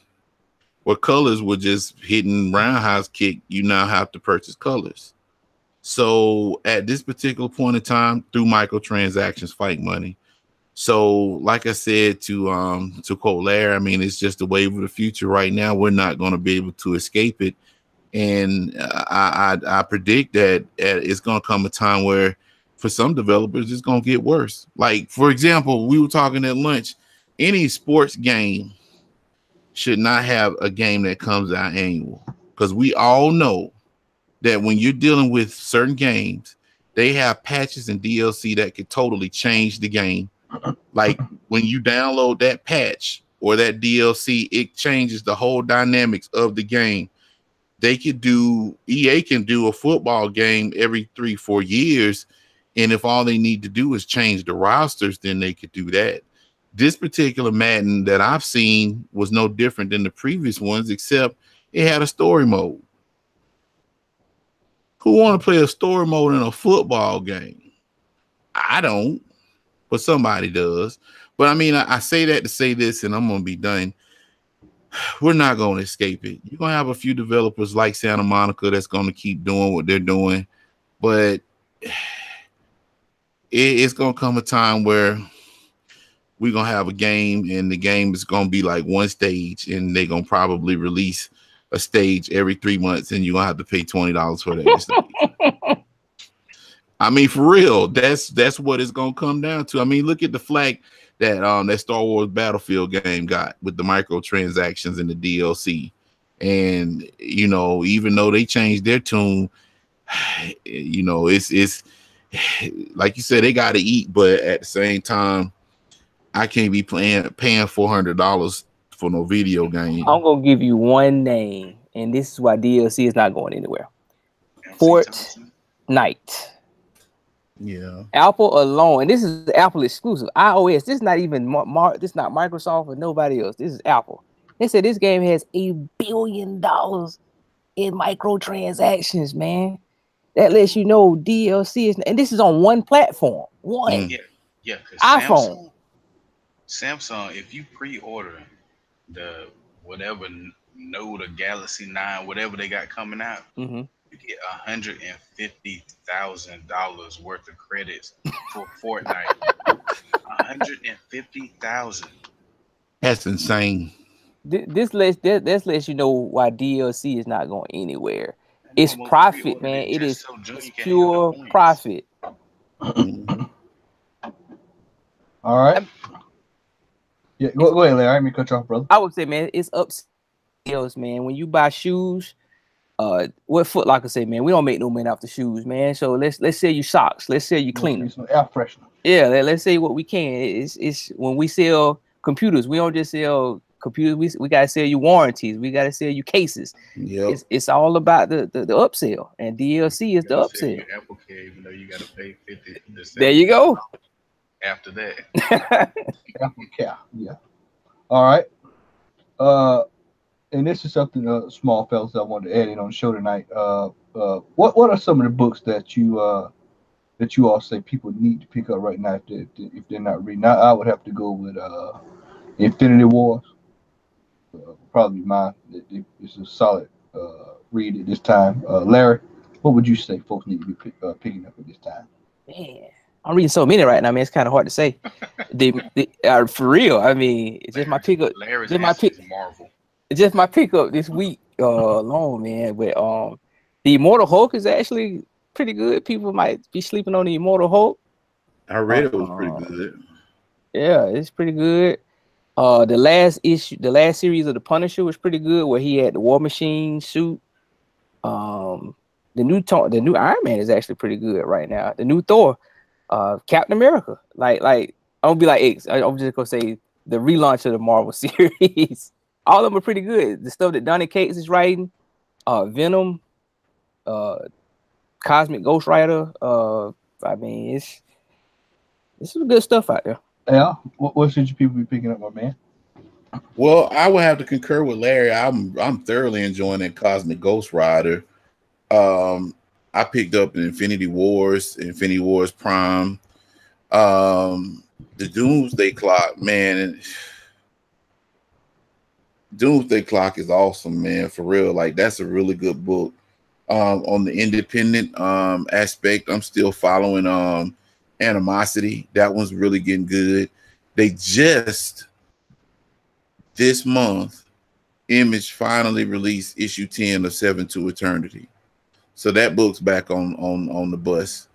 B: where colors were just hitting roundhouse kick, you now have to purchase colors. So at this particular point in time, through microtransactions, fight money. So, like I said, to quote Larry, I mean, it's just the wave of the future right now. We're not going to be able to escape it. And I predict that it's going to come a time where for some developers, it's going to get worse. Like, for example, we were talking at lunch, any sports game should not have a game that comes out annual, because we all know that when you're dealing with certain games, they have patches and DLC that could totally change the game. Like when you download that patch or that DLC, it changes the whole dynamics of the game. EA can do a football game every 3-4 years. And if all they need to do is change the rosters, then they could do that. This particular Madden that I've seen was no different than the previous ones, except it had a story mode. Who want to play a story mode in a football game? I don't, but somebody does. But I mean, I say that to say this, and I'm going to be done. we're not going to escape it. You're going to have a few developers like Santa Monica that's going to keep doing what they're doing, but it's going to come a time where we're going to have a game and the game is going to be like one stage, and they're going to probably release a stage every 3 months, and you're going to have to pay $20 for that stage. I mean, for real, that's what it's going to come down to. I mean, look at the flag that Star Wars Battlefield game got with the microtransactions and the DLC. And, you know, even though they changed their tune, you know, it's like you said, they got to eat, but at the same time, I can't be paying $400 for no video game.
D: I'm gonna give you one name, and this is why DLC is not going anywhere. Fortnite.
B: Yeah.
D: Apple alone, and this is Apple exclusive. iOS. This is not even this is not Microsoft or nobody else. This is Apple. They said this game has $1 billion in microtransactions, man. That lets you know DLC is, and this is on one platform. One.
C: Yeah.
D: iPhone.
C: Samsung, if you pre-order the whatever Note or Galaxy 9, whatever they got coming out, you get $150,000 worth of credits for Fortnite. 150,000.
B: That's insane.
D: This lets you know why DLC is not going anywhere. It's profit, man. It is pure profit.
A: All right. Yeah, go ahead, Larry. Let me cut you off, brother.
D: I would say, man, it's upsells, man. When you buy shoes, what Foot Locker say, man, we don't make no money off the shoes, man. So let's sell you socks. Let's sell you cleaner.
A: Some air freshener.
D: Yeah, let's say what we can. It's when we sell computers, we don't just sell computers. We gotta sell you warranties. We gotta sell you cases.
B: Yep.
D: It's all about the upsell, and DLC is the upsell.
C: Apple Care, even though you gotta pay 50.
D: There you go.
C: After that.
A: Apple Care, yeah. All right. And this is something small fellas that I wanted to add in on the show tonight. What are some of the books that you all say people need to pick up right now if they're not reading? I would have to go with Infinity Wars. Probably mine. It's a solid read at this time. Larry, what would you say folks need to be picking up at this time?
D: Man, I'm reading so many right now, man. It's kind of hard to say. For real, I mean, it's just my pickup.
C: Marvel.
D: It's just my pickup this week alone, man. But the Immortal Hulk is actually pretty good. People might be sleeping on the Immortal Hulk.
B: I read it was pretty good.
D: Yeah, it's pretty good. The last series of the Punisher was pretty good, where he had the War Machine suit. The new Iron Man is actually pretty good right now. The new Thor, Captain America. Like I'm gonna be like X. I'm just gonna say the relaunch of the Marvel series. All of them are pretty good. The stuff that Donny Cates is writing, Venom, Cosmic Ghost Rider. I mean, it's some good stuff out there.
A: Yeah. What should you people be picking up, my man?
B: Well, I would have to concur with Larry. I'm thoroughly enjoying that Cosmic Ghost Rider. I picked up Infinity Wars Prime. The Doomsday Clock, man. Doomsday Clock is awesome, man, for real. Like, that's a really good book. On the independent aspect, I'm still following Animosity. That one's really getting good. They just this month, Image finally released issue 10 of 7 to Eternity. So that book's back on the bus.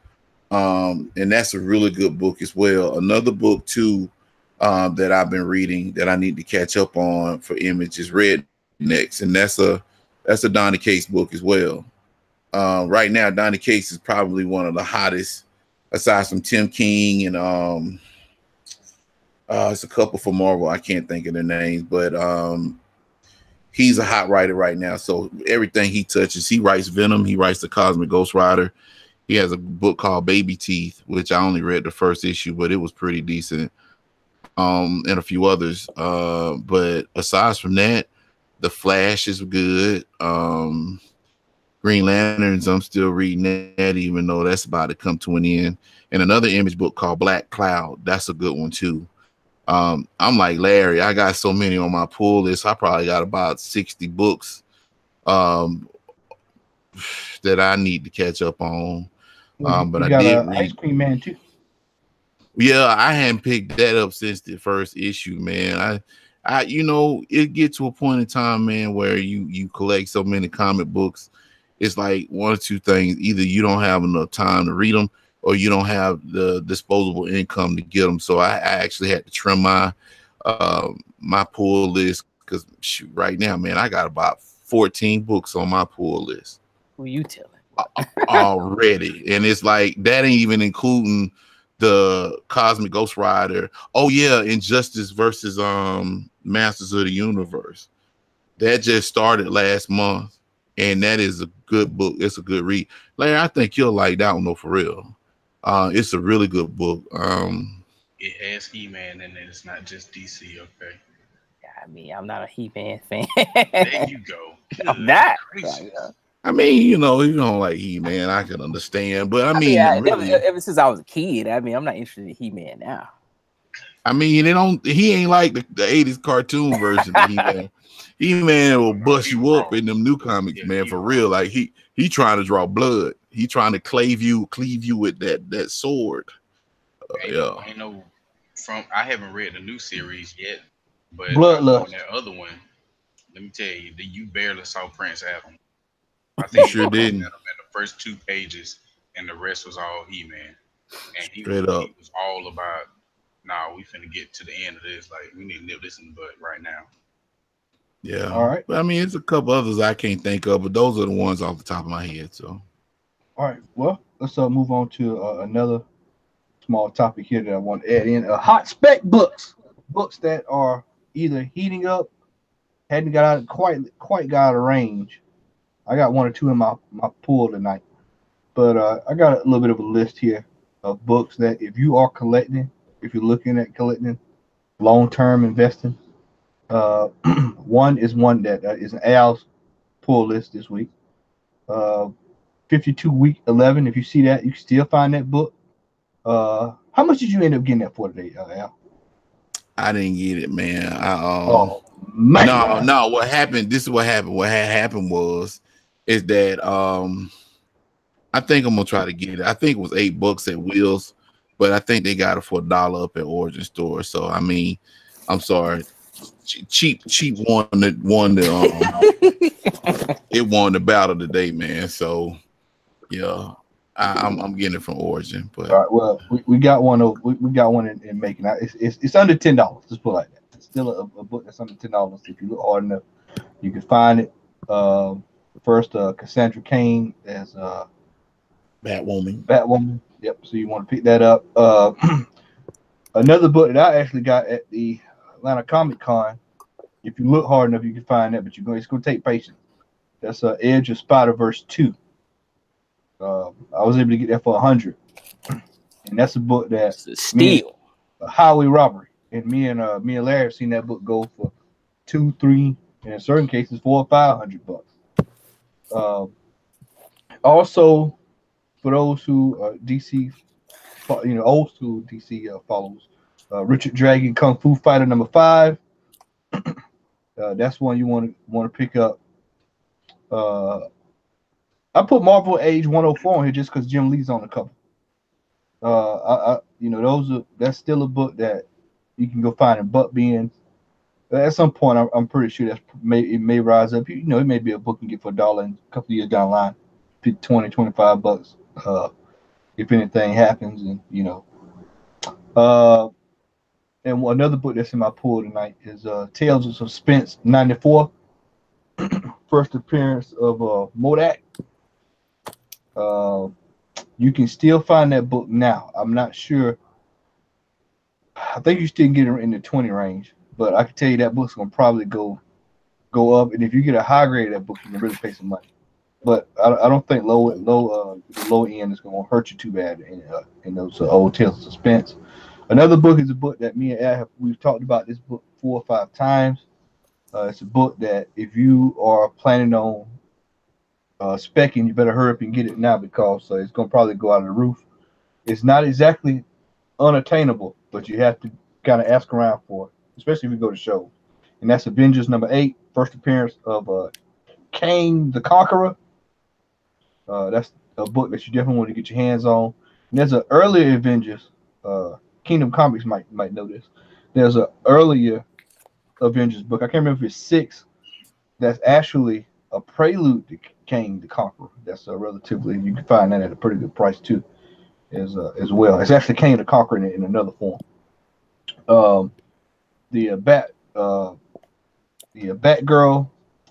B: And that's a really good book as well. Another book too that I've been reading that I need to catch up on for Image is Rednecks, and that's a Donny Cates book as well. Right now, Donny Cates is probably one of the hottest, aside from Tim King and it's a couple for Marvel. I can't think of their names, but he's a hot writer right now. So everything he touches, he writes Venom, he writes the Cosmic Ghost Rider. He has a book called Baby Teeth, which I only read the first issue, but it was pretty decent. And a few others. But aside from that, The Flash is good. Green Lanterns, I'm still reading that, even though that's about to come to an end. And another Image book called Black Cloud. That's a good one too. I'm like Larry. I got so many on my pull list. I probably got about 60 books um, that I need to catch up on.
A: Well,
B: But
A: you
B: I
A: got
B: did
A: a Ice
B: read.
A: Cream Man too.
B: Yeah, I hadn't picked that up since the first issue, man. You know, it get to a point in time, man, where you collect so many comic books. It's like one or two things: either you don't have enough time to read them, or you don't have the disposable income to get them. So I actually had to trim my pull list because shoot, right now, man, I got about 14 books on my pull list
D: Who you telling?
B: already, and it's like that ain't even including the Cosmic Ghost Rider. Oh yeah, Injustice versus Masters of the Universe. That just started last month, and that is a good book. It's a good read. Larry, I think you'll like that one though, for real. It's a really good book.
C: It has He-Man in it. It's not just DC. Okay.
D: I mean, I'm not a He-Man fan.
C: There you go.
D: I'm
C: Good
D: not.
C: gracious.
B: I mean, you know, you don't like He-Man, I can understand, but I mean, really,
D: ever since I was a kid, I mean, I'm not interested in He-Man now.
B: I mean, he ain't like the 80s cartoon version of He-Man. He-Man will
C: Oh no,
B: bust
C: he
B: you up
C: raw.
B: in them new comics,
C: Yeah,
B: man,
C: he
B: for
C: raw.
B: real. Like he trying to draw blood. He trying to cleave you with that sword. Yeah.
C: Ain't no from. I haven't read the new series yet, but on
A: Bloodlust.
C: that other one, let me tell you, that you barely saw Prince Adam. I
B: You
C: think
B: sure
C: Prince
B: didn't.
C: Adam in the first 2 pages, and the rest was all He-Man. And
B: Straight up.
C: he was all about, nah, we finna get to the end of this. Like we need to nip this in the bud right now.
B: Yeah.
A: All right.
B: But I mean, it's a couple others I can't think of, but those are the ones off the top of my head. So
A: All right. Well, let's move on to another small topic here that I want to add in. Hot spec books. Books that are either heating up, hadn't got out quite got out of range. I got one or two in my pool tonight. But I got a little bit of a list here of books that if you are collecting, if you're looking at collecting, long term investing, uh, one that is an Al's pull list this week. Uh, 52 week 11. If you see that, you can still find that book. How much did you end up getting that for today, Al?
B: I didn't get it, man.
A: Oh man,
B: No, what happened? This is what happened. What had happened is that I think I'm gonna try to get it. I think it was $8 at Wheels, but I think they got it for $1 up at Origin Store. So I mean, I'm sorry, cheap it won the battle today, man. So yeah, I'm getting it from Origin, but
A: all right. Well, we got one. We got one in making. It's under $10. Just put it like that. It's still a book that's under $10. If you look hard enough, you can find it. First, Cassandra Cain as
B: Batwoman.
A: Batwoman. Yep. So you want to pick that up. Another book that I actually got at the Atlanta Comic Con. If you look hard enough, you can find that, but it's going to take patience. That's Edge of Spider-Verse 2. I was able to get that for 100, and that's a book that
D: Steal.
A: highway robbery. And me and Larry have seen that book go for 2, 3, and in certain cases $400 or $500. Also, for those who DC, old school DC followers, Richard Dragon Kung Fu Fighter #5. That's one you want to pick up. I put Marvel Age 104 on here just because Jim Lee's on the cover. That's still a book that you can go find in Butt Beans. At some point, I'm pretty sure it may rise up. It may be a book you can get for $1 and a couple of years down the line, $20-$25. If anything happens, and another book that's in my pool tonight is Tales of Suspense '94. First appearance of Modak. You can still find that book now. I'm not sure. I think you still can get it in the 20 range, but I can tell you that book's gonna probably go up. And if you get a high grade of that book, you can really pay some money. But I don't think the low end is gonna hurt you too bad in those old Tales of Suspense. Another book is a book that me and Al we've talked about this book 4 or 5 times. It's a book that if you are planning on specking, you better hurry up and get it now because it's gonna probably go out of the roof. It's not exactly unattainable, but you have to kind of ask around for, especially if you go to shows. And that's Avengers #8, first appearance of Kang the Conqueror. That's a book that you definitely want to get your hands on. And there's an earlier Avengers. Kingdom Comics might know this. There's an earlier Avengers book. I can't remember if it's 6. That's actually a prelude to Kang the Conqueror. That's relatively, you can find that at a pretty good price too, as well. It's actually Kang the Conqueror in another form. The Batgirl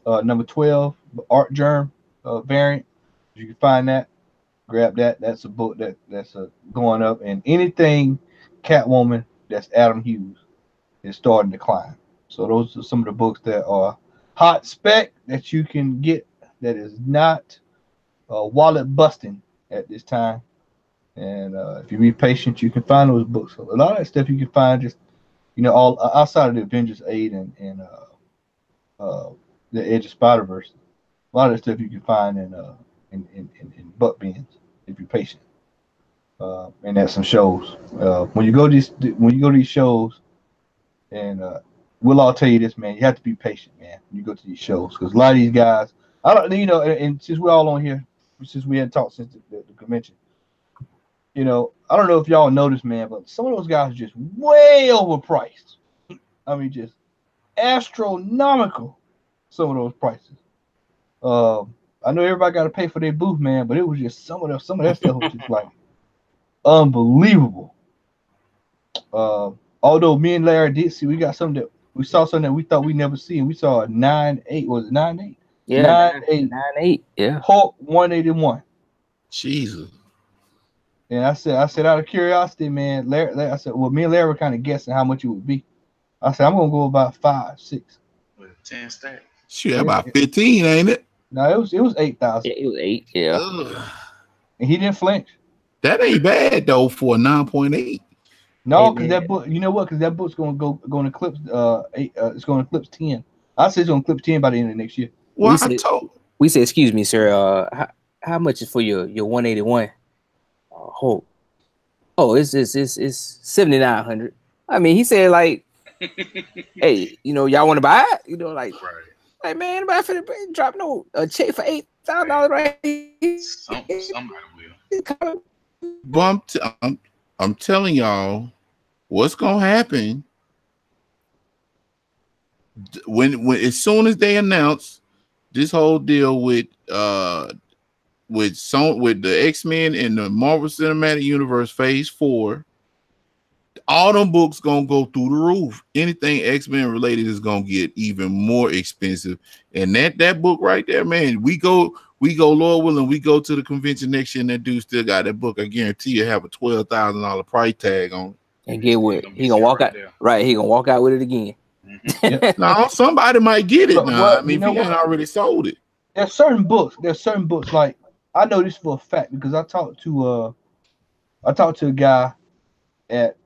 A: #12 Art Germ variant. You can find that. Grab that. That's a book that's going up. And anything Catwoman that's Adam Hughes is starting to climb. So those are some of the books that are hot spec that you can get that is not wallet busting at this time. And if you be patient, you can find those books. So a lot of that stuff you can find just all outside of the Avengers 8 and the Edge of Spider-Verse. A lot of that stuff you can find in buck bins if you're patient. And at some shows. When you go to these shows, and we'll all tell you this, man, you have to be patient, man, when you go to these shows, because a lot of these guys, I don't, and since we're all on here, since we hadn't talked since the convention, I don't know if y'all noticed, man, but some of those guys are just way overpriced. I mean, just astronomical. Some of those prices. I know everybody got to pay for their booth, man, but it was just some of that stuff was just like unbelievable. Although me and Larry did see, we saw something that we thought we never see, and we saw a 9.8. Was it 9.8?
D: Yeah, 9.8. Yeah.
A: Hulk 181.
B: Jesus.
A: And I said out of curiosity, man, Larry, I said, well, me and Larry were kind of guessing how much it would be. I said, I'm gonna go about 5, 6.
C: With 10 stack.
B: Shit, about 15, ain't it?
A: No, it was 8,000.
D: Yeah, it was 8. Yeah.
B: Ugh.
A: And he didn't flinch.
B: That ain't bad though for a 9.8.
A: No, because that book, you know what? Because that book's going to eclipse 8. It's going to eclipse 10. I say it's going to eclipse 10 by the end of next year.
B: Well,
D: we said, excuse me, sir. How much is for your 181? Oh, it's 7,900. I mean, he said like, hey, y'all want to buy it? Like,
C: Right.
D: Hey man, anybody finna drop a check for $8,000 right here?
C: Somebody will.
B: But I'm telling y'all what's gonna happen when as soon as they announce this whole deal with the X-Men and the Marvel Cinematic Universe Phase 4. All them books gonna go through the roof. Anything X-Men related is gonna get even more expensive. And that book right there, man, we go, Lord willing, we go to the convention next year, and that dude still got that book. I guarantee you have a $12,000 price tag on it.
D: And get what? He gonna walk out. Right, he gonna walk out with it again.
C: Mm-hmm.
B: No, somebody might get it now.
A: Well,
B: I mean, if he ain't already sold it.
A: There's certain books. Like I know this for a fact because I talked to a guy at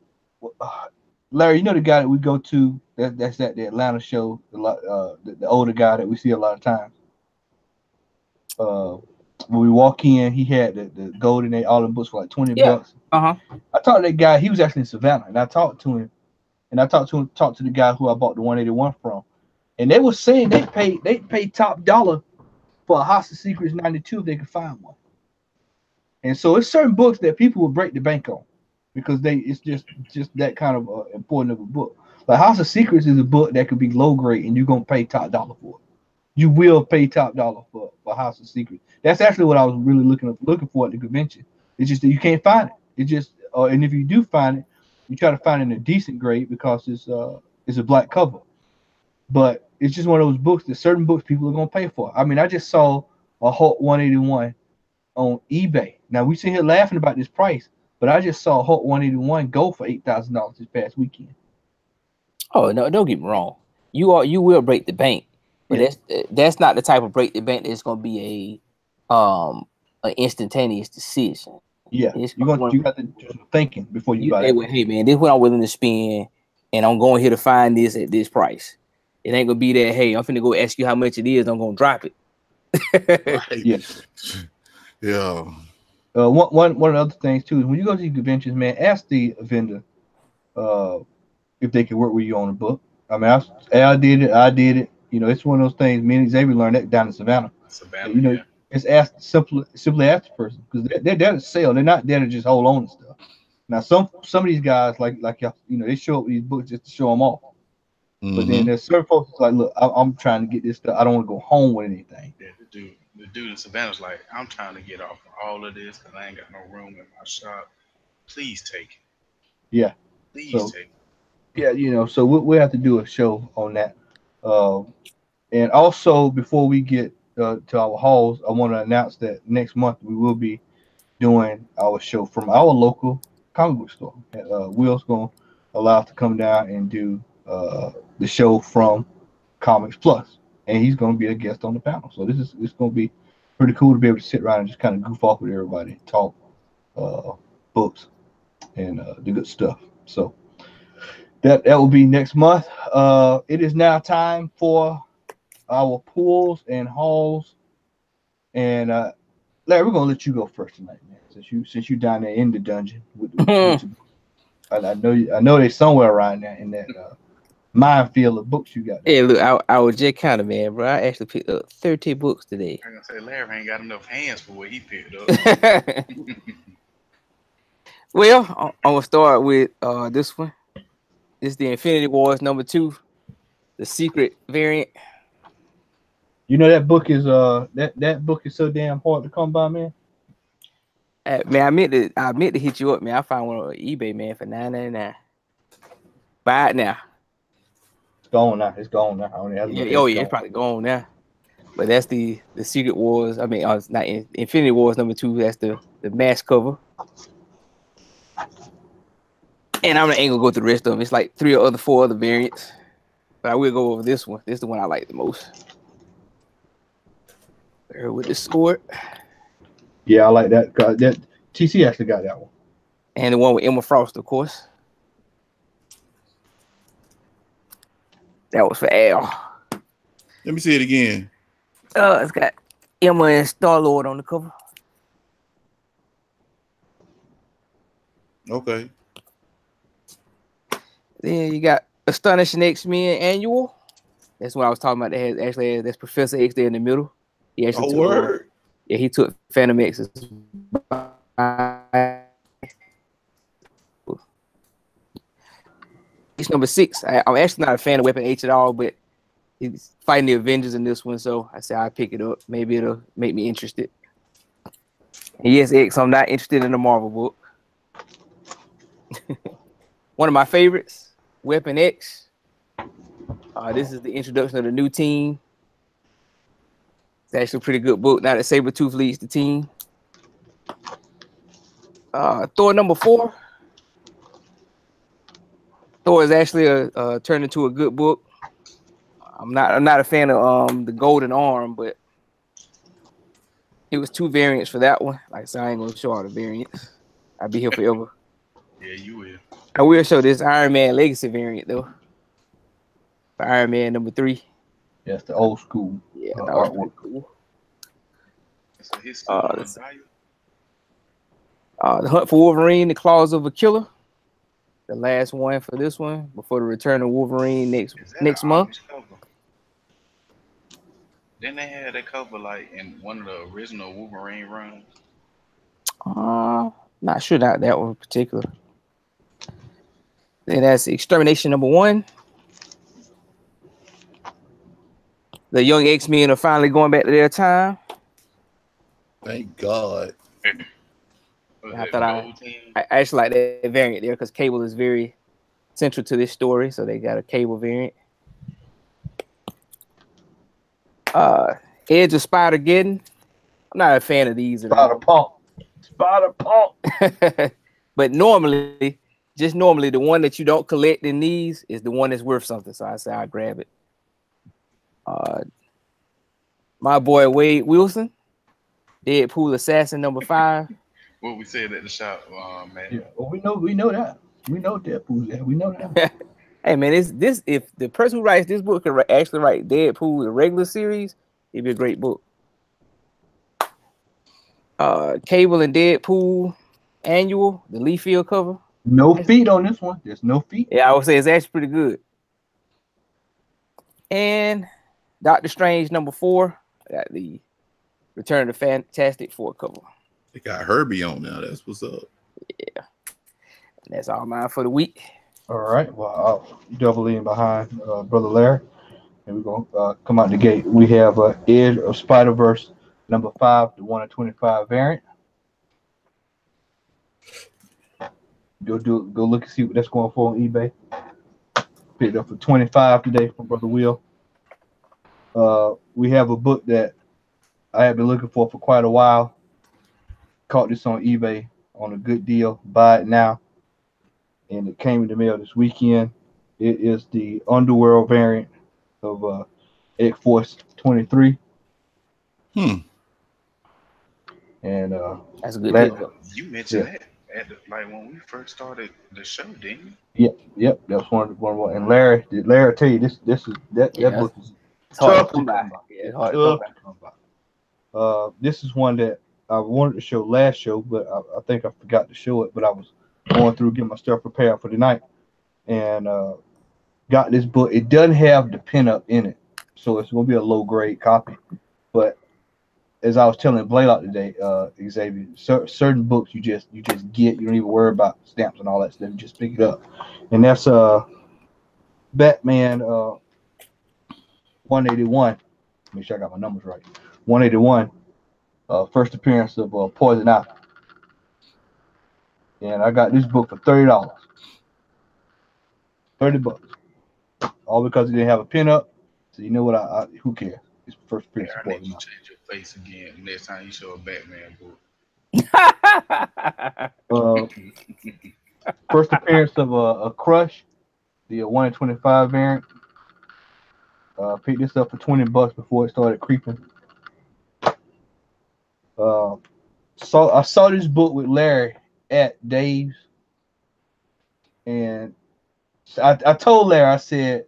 A: Larry. You know the guy that we go to that's at the Atlanta show. The older guy that we see a lot of times. When we walk in, he had the golden age, all the books for like $20.
D: Uh-huh.
A: I talked to that guy. He was actually in Savannah, and I talked to him. And I talked to the guy who I bought the 181 from, and they were saying they paid top dollar for a House of Secrets 92 if they could find one. And so it's certain books that people will break the bank on because it's just that kind of important of a book. Like House of Secrets is a book that could be low grade, and you're gonna pay top dollar for it. You will pay top dollar for House of Secrets. That's actually what I was really looking for at the convention. It's just that you can't find it. It just and if you do find it, you try to find it in a decent grade because it's a black cover. But it's just one of those books that certain books people are gonna pay for. I mean, I just saw a Hulk 181 on eBay. Now we sit here laughing about this price, but I just saw Hulk 181 go for $8,000 this past weekend.
D: Oh no, don't get me wrong. You will break the bank, but that's not the type of break the bank that's gonna be an instantaneous decision.
A: Yeah, you got to do some thinking before you buy it.
D: Hey man, this is what I'm willing to spend, and I'm going here to find this at this price. It ain't gonna be that. Hey, I'm finna go ask you how much it is. I'm gonna drop it.
B: Right. Yeah.
A: One of the other things too is when you go to these conventions, man, ask the vendor if they can work with you on a book. I mean, I did it. I did it. You know, it's one of those things. Me and Xavier learned that down in Savannah.
C: Savannah,
A: You know,
C: yeah.
A: it's simply ask the person because they're there to sell. They're not there to just hold on to stuff. Now, some of these guys like y'all, you know, they show up with these books just to show them off. But then
B: Mm-hmm.
A: there's certain folks that's like, look, I'm trying to get this stuff. I don't want to go home with anything.
C: Yeah, the dude in Savannah's like, I'm trying to get off all of this because I ain't got no room in my shop. Please take it.
A: Yeah.
C: Please
A: So
C: take it.
A: yeah, you know, so we'll have to do a show on that. Uh, and also before we get to our halls, I want to announce that next month we will be doing our show from our local comic book store. Will's going to allow us to come down and do the show from Comics Plus, and he's going to be a guest on the panel. So it's going to be pretty cool to be able to sit around and just kind of goof off with everybody, talk uh, books and the good stuff. So that will be next month. It is now time for our pools and hauls, and Larry, we're gonna let you go first tonight, man. Since you down there in the dungeon with I know they somewhere around there in that minefield of books you got there.
D: Hey, look, I was just counting, man, bro. I actually picked up 13 books today.
C: I'm gonna say Larry ain't got enough hands for what he picked up.
D: Well, I'm gonna start with this one. This is the Infinity Wars #2, the secret variant.
A: You know that book is that book is so damn hard to come by, man.
D: Man, I meant to hit you up, man. I found one on eBay, man, for $9.99. Buy it now.
A: It's gone now. It's gone now. I only have to look at
D: Yeah, it's probably gone now. But that's the Secret Wars. I mean, it's not Infinity Wars #2. That's the mask cover. And I ain't gonna go through the rest of them. It's like 4 other variants. But I will go over this one. This is the one I like the most. There with the sword.
A: Yeah, I like that. That TC actually got that one.
D: And the one with Emma Frost, of course. That was for Al.
B: Let me see it again.
D: It's got Emma and Star-Lord on the cover.
B: Okay.
D: Then you got Astonishing X-Men Annual. That's what I was talking about. That's Professor X there in the middle. He actually
B: Word.
D: he took Phantom X's. It's number 6. I'm actually not a fan of Weapon H at all, but he's fighting the Avengers in this one, so I said I'd pick it up. Maybe it'll make me interested. And yes, X, I'm not interested in the Marvel book. One of my favorites, Weapon X. This is the introduction of the new team. It's actually a pretty good book. Now that Sabretooth leads the team. Thor number 4. Thor is actually turned into a good book. I'm not a fan of the Golden Arm, but it was 2 variants for that one. Like I said, I ain't gonna show all the variants. I'll be here forever.
C: Yeah, you will.
D: I will show this Iron Man Legacy variant though. For Iron Man number 3.
A: Yeah, it's the old school artwork.
D: Cool.
C: So his value.
D: The Hunt for Wolverine, The Claws of a Killer. The last one for this one before the return of Wolverine next month.
C: Cover? Didn't they have that cover like in one of the original Wolverine runs?
D: Not sure that one in particular. Then that's Extermination number 1. The young X-Men are finally going back to their time.
B: Thank God.
D: I thought I actually like that variant there because Cable is very central to this story, so they got a Cable variant. Edge of Spider-Geddon. I'm not a fan of these at all. Spider-Punk. But normally, the one that you don't collect in these is the one that's worth something. So I say I'll grab it. My boy Wade Wilson, Deadpool Assassin number 5.
C: What we said at the shop, man.
A: Yeah, well, we know that. We know Deadpool's there. We know that.
D: Hey man, this if the person who writes this book could actually write Deadpool the regular series, it'd be a great book. Cable and Deadpool Annual, the Lee Field cover.
A: No feet on this one. There's no feet.
D: Yeah, I would say it's actually pretty good. And Doctor Strange #4. I got the Return of the Fantastic Four cover.
B: They got Herbie on now. That's what's up.
D: Yeah. And that's all mine for the week.
A: All right. Well, I'll double in behind Brother Larry, and we're going to come out the gate. We have Edge of Spider-Verse #5, the 1/25 variant. Go look and see what that's going for on eBay. Picked up for $25 today from Brother Will. We have a book that I have been looking for quite a while. Caught this on eBay on a good deal. Buy it now. And it came in the mail this weekend. It is the Underworld variant of Egg Force 23.
B: And
D: that's a good deal.
C: You mentioned that at like when we first started the show, didn't you?
A: Yep. That's one. And Larry, I tell you this is that book is tough to come by.
D: Yeah, it's hard to come
A: by. This is one that I wanted to show last show, but I think I forgot to show it. But I was going through getting my stuff prepared for the night, and got this book. It doesn't have the pinup in it, so it's gonna be a low grade copy. But as I was telling Blaylock today, Xavier, certain books you just get. You don't even worry about stamps and all that stuff. You just pick it up, and that's Batman 181. Make sure I got my numbers right. 181. First appearance of Poison Ivy. And I got this book for $30. $30. All because it didn't have a pin up. So you know what? Who cares? It's first appearance of
C: I need
A: Poison
C: you
A: Ivy.
C: to change your face again next time you show a Batman book.
A: First appearance of a Crush, the 1/25 variant. Picked this up for $20 before it started creeping. So I saw this book with Larry at Dave's, and I told Larry, I said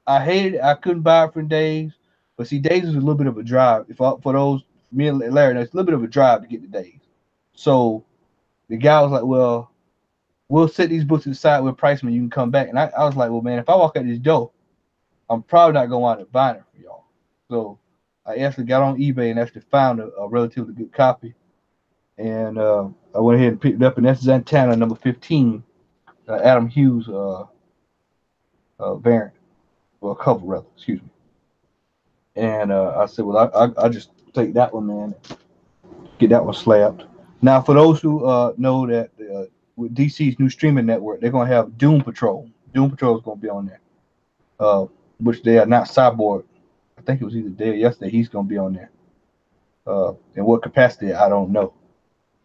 A: I hated it. I couldn't buy it from Dave's, but see, Dave's is a little bit of a drive. For those me and Larry, it's a little bit of a drive to get to Dave's. So the guy was like, "Well, we'll set these books to the side with price when you can come back." And I was like, "Well, man, if I walk out this door, I'm probably not gonna wind up buying it for y'all." So I actually got on eBay and actually found a relatively good copy. And I went ahead and picked it up, and that's Zatanna #15, Adam Hughes variant, well, cover rather, excuse me. And I said, well, I just take that one, man, get that one slapped. Now, for those who know that with DC's new streaming network, they're gonna have Doom Patrol. Doom Patrol is gonna be on there, which they are not Cyborg. I think it was either day or yesterday. He's gonna be on there. In what capacity, I don't know.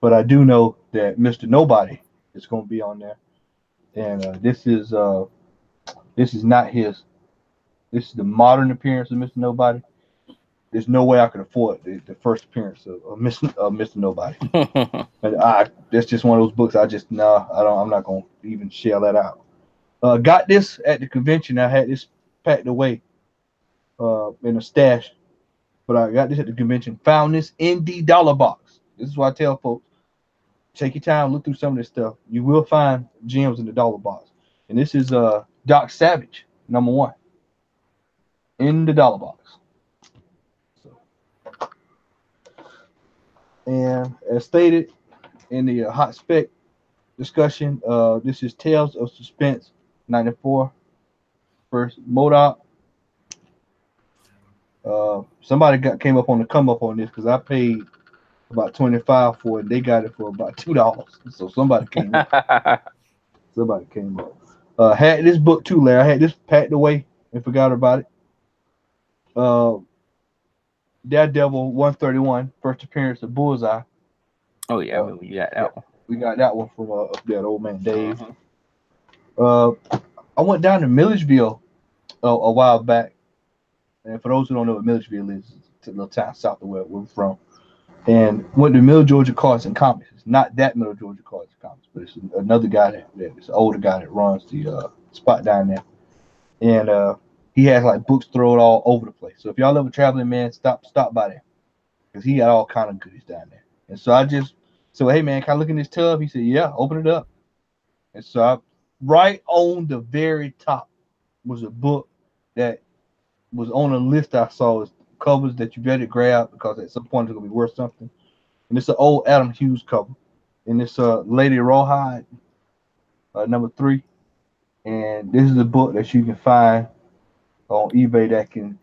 A: But I do know that Mr. Nobody is going to be on there, and this is not his. This is the modern appearance of Mr. Nobody. There's no way I could afford the first appearance of Mr. Nobody. And that's just one of those books. I don't. I'm not going to even share that out. Got this at the convention. I had this packed away in a stash, but I got this at the convention. Found this in the dollar box. This is what I tell folks. Take your time, look through some of this stuff. You will find gems in the dollar box. And this is Doc Savage, #1, in the dollar box. So, and as stated in the hot spec discussion, this is Tales of Suspense '94, first MODOK. Somebody came up on the come up on this because I paid about $25 for it. They got it for about $2. So somebody came up. Had this book too, Larry. I had this packed away and forgot about it. Daredevil 131, first appearance of Bullseye.
D: Oh yeah, we got that one.
A: We got that one from that old man Dave. I went down to Milledgeville a while back, and for those who don't know what Milledgeville is, it's a little town south of where we're from. And went to Middle Georgia Cards and Comics. It's not that Middle Georgia Cards and Comics, but it's another guy it's an older guy that runs the spot down there. And he has like books thrown all over the place. So if y'all ever traveling, man, stop by there, because he got all kind of goodies down there. And so I just said, hey man, can I look in this tub? He said, yeah, open it up. And so right on the very top was a book that was on a list I saw as covers that you better grab because at some point it's gonna be worth something. And it's an old Adam Hughes cover, and it's Lady Rawhide, number 3. And this is a book that you can find on eBay that can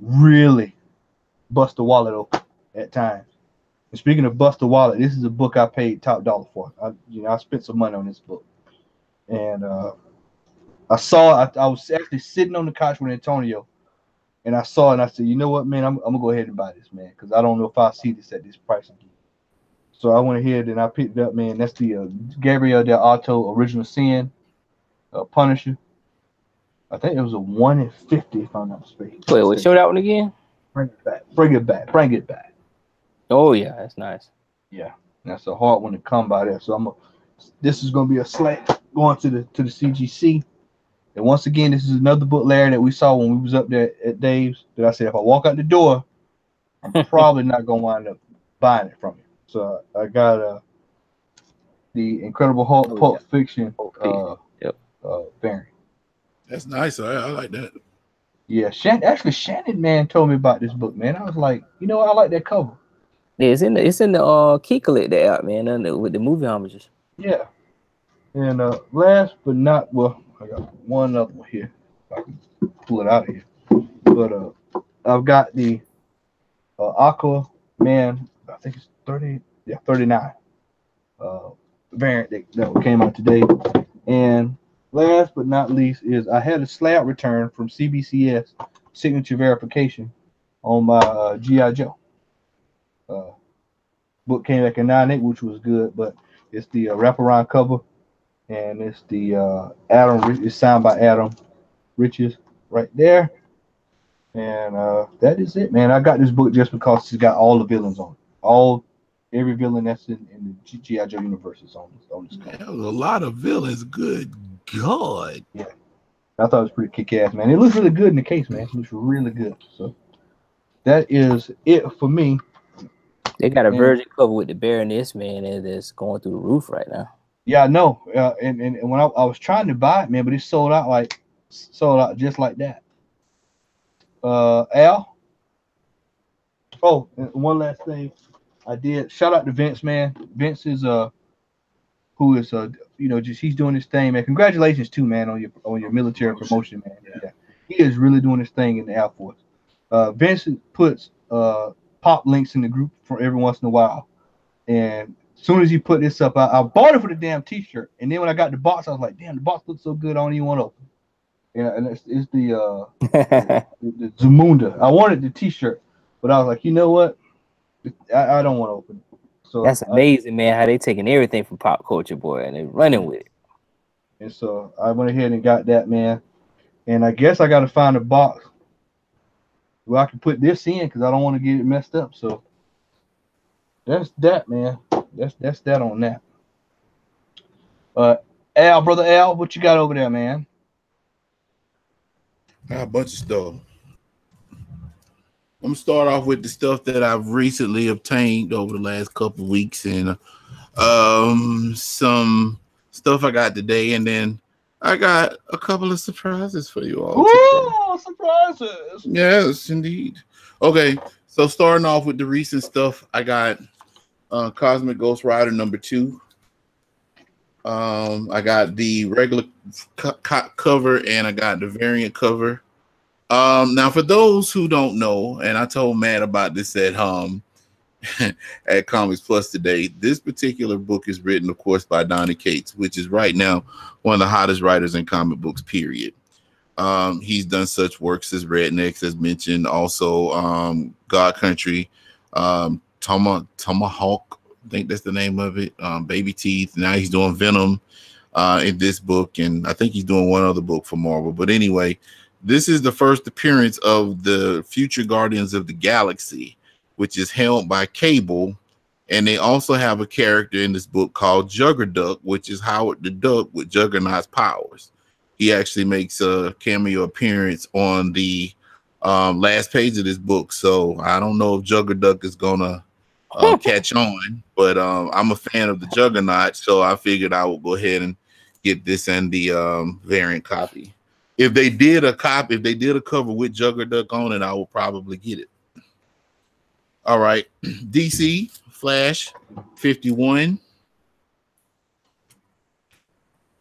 A: really bust the wallet open at times. And speaking of bust the wallet, this is a book I paid top dollar for. I spent some money on this book, and I saw I was actually sitting on the couch with Antonio, and I saw it, and I said, you know what, man, I'm gonna go ahead and buy this, man, because I don't know if I'll see this at this price again. So I went ahead and I picked it up, man. That's the Gabriel Del Alto Original Sin Punisher. I think it was a 1 in 50, if I'm not mistaken.
D: Wait, show that one again.
A: Bring it back. Bring it back. Bring it back.
D: Oh yeah, that's nice.
A: Yeah, that's a hard one to come by there. So this is gonna be a slant going to the CGC. And once again, this is another book, Larry, that we saw when we was up there at Dave's. That I said, if I walk out the door, I'm probably not gonna wind up buying it from you. So I got the Incredible Hulk Pulp Fiction variant.
B: That's nice. I like that.
A: Yeah, Shannon, man, told me about this book, man. I was like, you know, I like that cover.
D: Yeah, it's in the Key Collector app, man, with the movie homages.
A: Yeah. And last but not, well, I got one other one here. If I can pull it out of here. But I've got the Aqua Man, I think it's 39 variant that came out today. And last but not least is I had a slab return from CBCS signature verification on my G.I. Joe. Book came back in 9.8, which was good, but it's the wraparound cover, and it's the it's signed by Adam Riches right there. And that is it, man. I got this book just because it's got all the villains on it. Every villain that's in the G.I. Joe universe is on this cover.
B: That was a lot of villains. Good God.
A: Yeah. I thought it was pretty kick-ass, man. It looks really good in the case, man. It looks really good. So that is it for me.
D: They got a virgin cover with the Baroness, man, and it's going through the roof right now.
A: Yeah, I know. And when I was trying to buy it, man, but it sold out just like that. Al? Oh, and one last thing. I did shout out to Vince, man. Vince is who is just he's doing his thing, man. Congratulations too, man, on your military promotion, man. Yeah. He is really doing his thing in the Air Force. Vince puts pop links in the group for every once in a while, and as soon as he put this up, I bought it for the damn t-shirt, and then when I got the box, I was like, damn, the box looks so good, I don't even want to open it. Yeah, and it's the the Zamunda. I wanted the t-shirt, but I was like, you know what, I don't want to open it. So
D: that's amazing, man, how they taking everything from pop culture, boy, and they running with it.
A: And so I went ahead and got that, man, and I guess I got to find a box where I can put this in because I don't want to get it messed up. So that's that, man. That's that on that. Brother Al, what you got over there, man?
B: A bunch of stuff. I'm gonna start off with the stuff that I've recently obtained over the last couple of weeks, and some stuff I got today, and then I got a couple of surprises for you all.
A: Ooh, surprises!
B: Yes, indeed. Okay, so starting off with the recent stuff, I got Cosmic Ghost Rider #2. I got the regular cover, and I got the variant cover. Now, for those who don't know, and I told Matt about this at at Comics Plus today, this particular book is written, of course, by Donny Cates, which is right now one of the hottest writers in comic books, period. He's done such works as Rednecks, as mentioned, also God Country, Tomahawk, I think that's the name of it, Baby Teeth. Now he's doing Venom in this book, and I think he's doing one other book for Marvel. But anyway, this is the first appearance of the future Guardians of the Galaxy, which is held by Cable, and they also have a character in this book called Juggerduck, which is Howard the Duck with Juggernaut's powers. He actually makes a cameo appearance on the last page of this book, so I don't know if Juggerduck is gonna catch on, but I'm a fan of the Juggernaut, so I figured I would go ahead and get this and the variant copy. If they did a cover with Jugger Duck on it, I will probably get it. All right, DC Flash 51,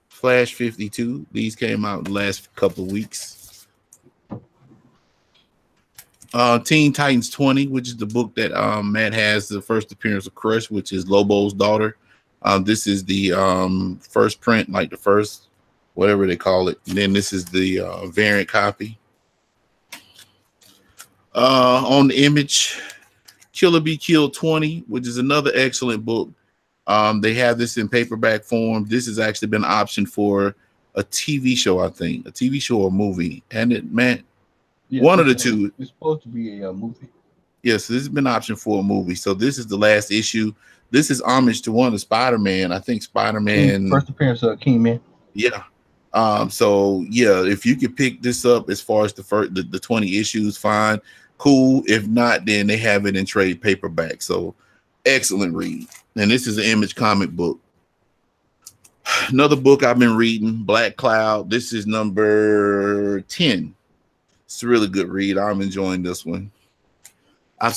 B: Flash 52. These came out the last couple of weeks. Teen Titans 20, which is the book that Matt has the first appearance of Crush, which is Lobo's daughter. This is the first print, like the first, whatever they call it. And then this is the variant copy. On the Image, Killer Be Killed 20, which is another excellent book. They have this in paperback form. This has actually been optioned for a TV show, I think. A TV show or movie. And it, man,
A: Yeah,
B: one of the two.
A: It's supposed to be a movie.
B: Yes, this has been optioned for a movie. So this is the last issue. This is homage to one of Spider-Man. I think Spider-Man.
A: First appearance of Kingman.
B: Yeah. So yeah, if you could pick this up as far as the 20 issues, fine. Cool. If not, then they have it in trade paperback. So excellent read. And this is an Image comic book. Another book I've been reading, Black Cloud. This is number 10. It's a really good read. I'm enjoying this one. I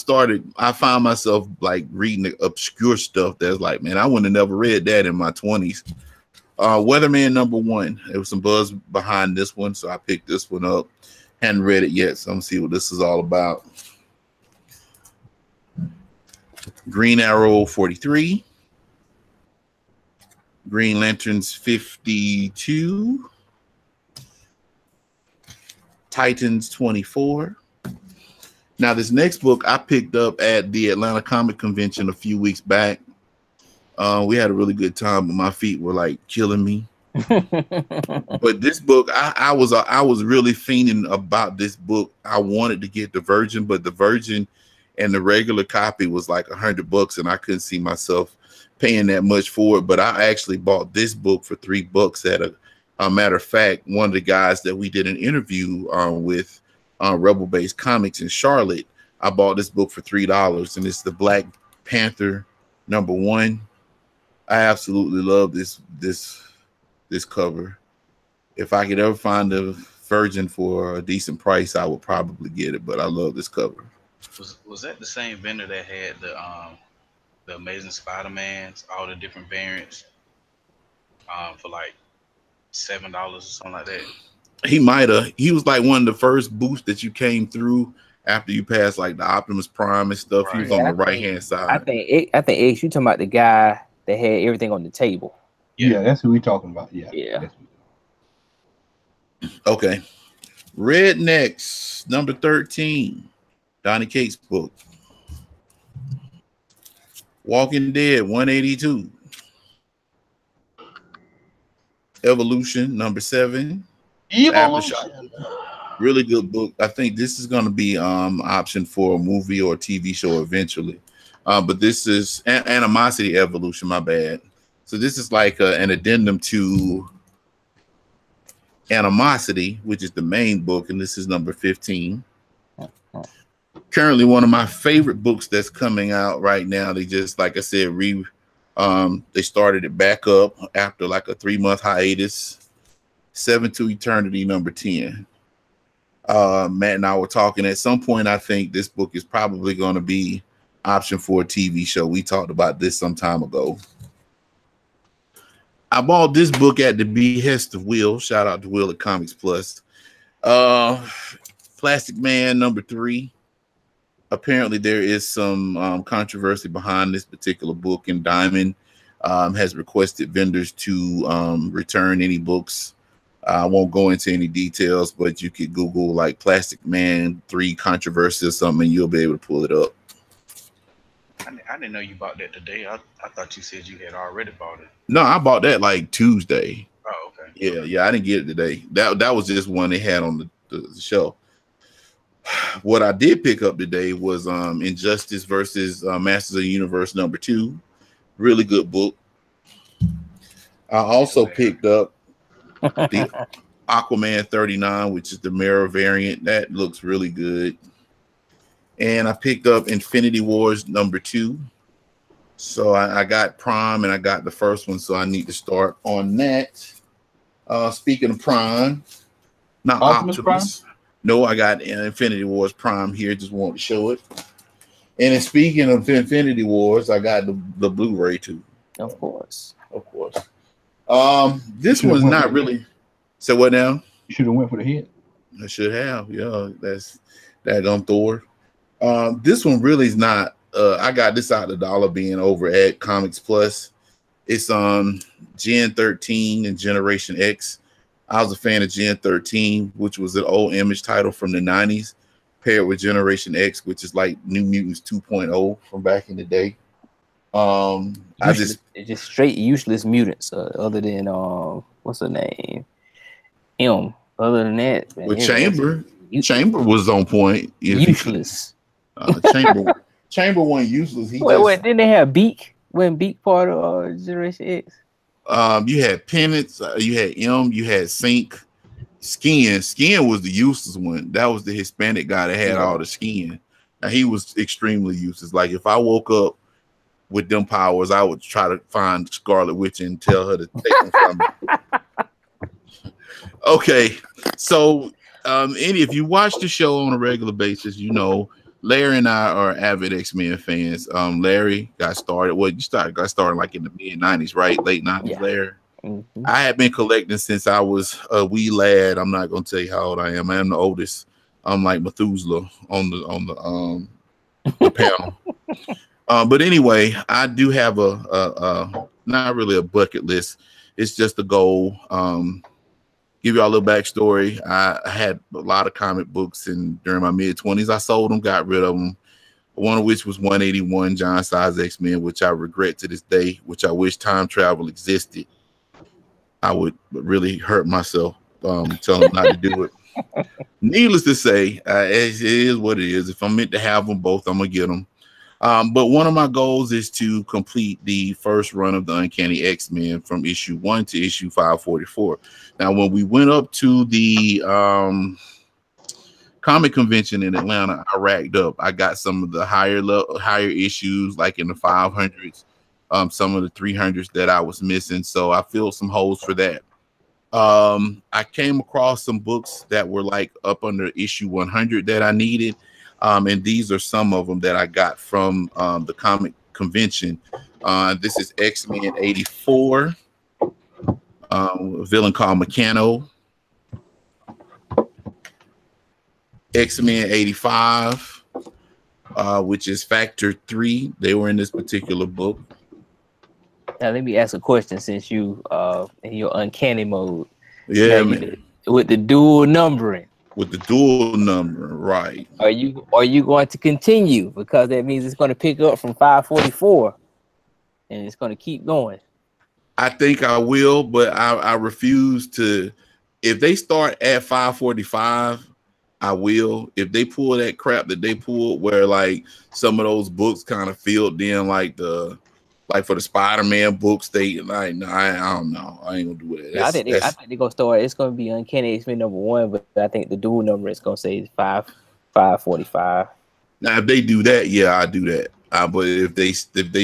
B: found myself like reading the obscure stuff that's like, man, I wouldn't have never read that in my 20s. Weatherman number 1. There was some buzz behind this one, so I picked this one up. Hadn't read it yet, so I'm gonna see what this is all about. Green Arrow 43. Green Lanterns 52. Titans 24. Now, this next book I picked up at the Atlanta Comic Convention a few weeks back. We had a really good time, but my feet were like killing me. But this book, I was really fiending about this book. I wanted to get the Virgin, but the Virgin and the regular copy was like $100, and I couldn't see myself paying that much for it. But I actually bought this book for $3 at a matter of fact, one of the guys that we did an interview with Rebel Base Comics in Charlotte, I bought this book for $3, and it's the Black Panther number 1. I absolutely love this cover. If I could ever find a Virgin for a decent price, I would probably get it. But I love this cover.
C: Was that the same vendor that had the Amazing Spider-Mans, all the different variants, for like $7 or something like that?
B: He might have. He was like one of the first booths that you came through after you passed like the Optimus Prime and stuff. Right. He was on the right hand side.
D: I think X, you talking about the guy that had everything on the table.
A: Yeah, that's who we talking about. Yeah.
B: Okay. Rednecks number 13. Donnie Cates book. Walking Dead 182. Evolution number 7.
A: Evolution.
B: Really good book. I think this is going to be option for a movie or a TV show eventually. But this is Animosity Evolution, my bad. So this is like an addendum to Animosity, which is the main book, and this is number 15. Currently one of my favorite books that's coming out right now. They just, like I said, they started it back up after like a 3-month hiatus. 7 to Eternity number 10. Matt and I were talking at some point. I think this book is probably going to be option for a TV show. We talked about this some time ago. I bought this book at the behest of Will. Shout out to Will at Comics Plus. Plastic Man number 3. Apparently there is some controversy behind this particular book, and Diamond has requested vendors to return any books. I won't go into any details, but you could Google like Plastic Man 3 controversy or something, and you'll be able to pull it up.
C: I didn't know you bought that today. I thought you said you had already bought it.
B: No, I bought that like Tuesday.
C: Oh, okay.
B: Yeah, I didn't get it today. That was just one they had on the show. What I did pick up today was Injustice versus Masters of the Universe number 2. Really good book. I also picked up the Aquaman 39, which is the mirror variant. That looks really good. And I picked up Infinity Wars number 2. So I got Prime and I got the first one, so I need to start on that. Speaking of Prime, not
A: Optimus
B: Optimus. No, I got Infinity Wars Prime here. Just want to show it. And then speaking of Infinity Wars, I got the Blu-ray too.
D: Of course.
B: Of course. This
A: Should've
B: one's
A: went
B: not
A: with
B: really. So what now?
A: You should have went for the head.
B: I should have. Yeah, that's that on Thor. This one really is not. I got this out the dollar being over at Comics Plus. It's on Gen 13 and Generation X. I was a fan of Gen 13, which was an old Image title from the 90s, paired with Generation X, which is like New Mutants 2.0 from back in the day.
D: It's just straight useless mutants. Other than what's her name? Other than that, man,
B: with Chamber was on point.
D: Useless.
B: Chamber wasn't useless.
D: Wait, didn't they have Beak? When Beak part of Generation X?
B: You had Penance, you had you had Sync, Skin. Skin was the useless one. That was the Hispanic guy that had all the skin. Now he was extremely useless. Like if I woke up with them powers, I would try to find Scarlet Witch and tell her to take them from me. Okay, so if you watch the show on a regular basis, you know Larry and I are avid X-Men fans. Larry got started. Well, got started like in the mid-90s, right? Late 90s, yeah. Larry. Mm-hmm. I had been collecting since I was a wee lad. I'm not gonna tell you how old I am. I am the oldest. I'm like Methuselah on the panel. But anyway, I do have a not really a bucket list. It's just a goal. Give y'all a little backstory. I had a lot of comic books, and during my mid-20s, I sold them, got rid of them. One of which was 181 John Size X-Men, which I regret to this day, which I wish time travel existed. I would really hurt myself telling them not to do it. Needless to say, it is what it is. If I'm meant to have them both, I'm going to get them. But one of my goals is to complete the first run of the Uncanny X-Men from issue 1 to issue 544. Now, when we went up to the comic convention in Atlanta, I racked up. I got some of the higher issues, like in the 500s, some of the 300s that I was missing. So I filled some holes for that. I came across some books that were like up under issue 100 that I needed. And these are some of them that I got from the comic convention. This is X-Men 84, a villain called Meccano. X-Men 85, which is Factor 3. They were in this particular book.
D: Now, let me ask a question since you in your uncanny mode.
B: Yeah, man.
D: With the dual numbering.
B: With the dual number, right?
D: Are you going to continue, because that means it's going to pick up from 544 and it's going to keep going?
B: I think I will, but I refuse to. If they start at 545, I will. If they pull that crap that they pulled, where like some of those books kind of filled in, like for the Spider-Man books, they like, no, I don't know. I ain't gonna do that.
D: I think they're gonna start. It's gonna be Uncanny X-Men #1, but I think the dual number is gonna say 545.
B: Now, if they do that, yeah, I do that. But if they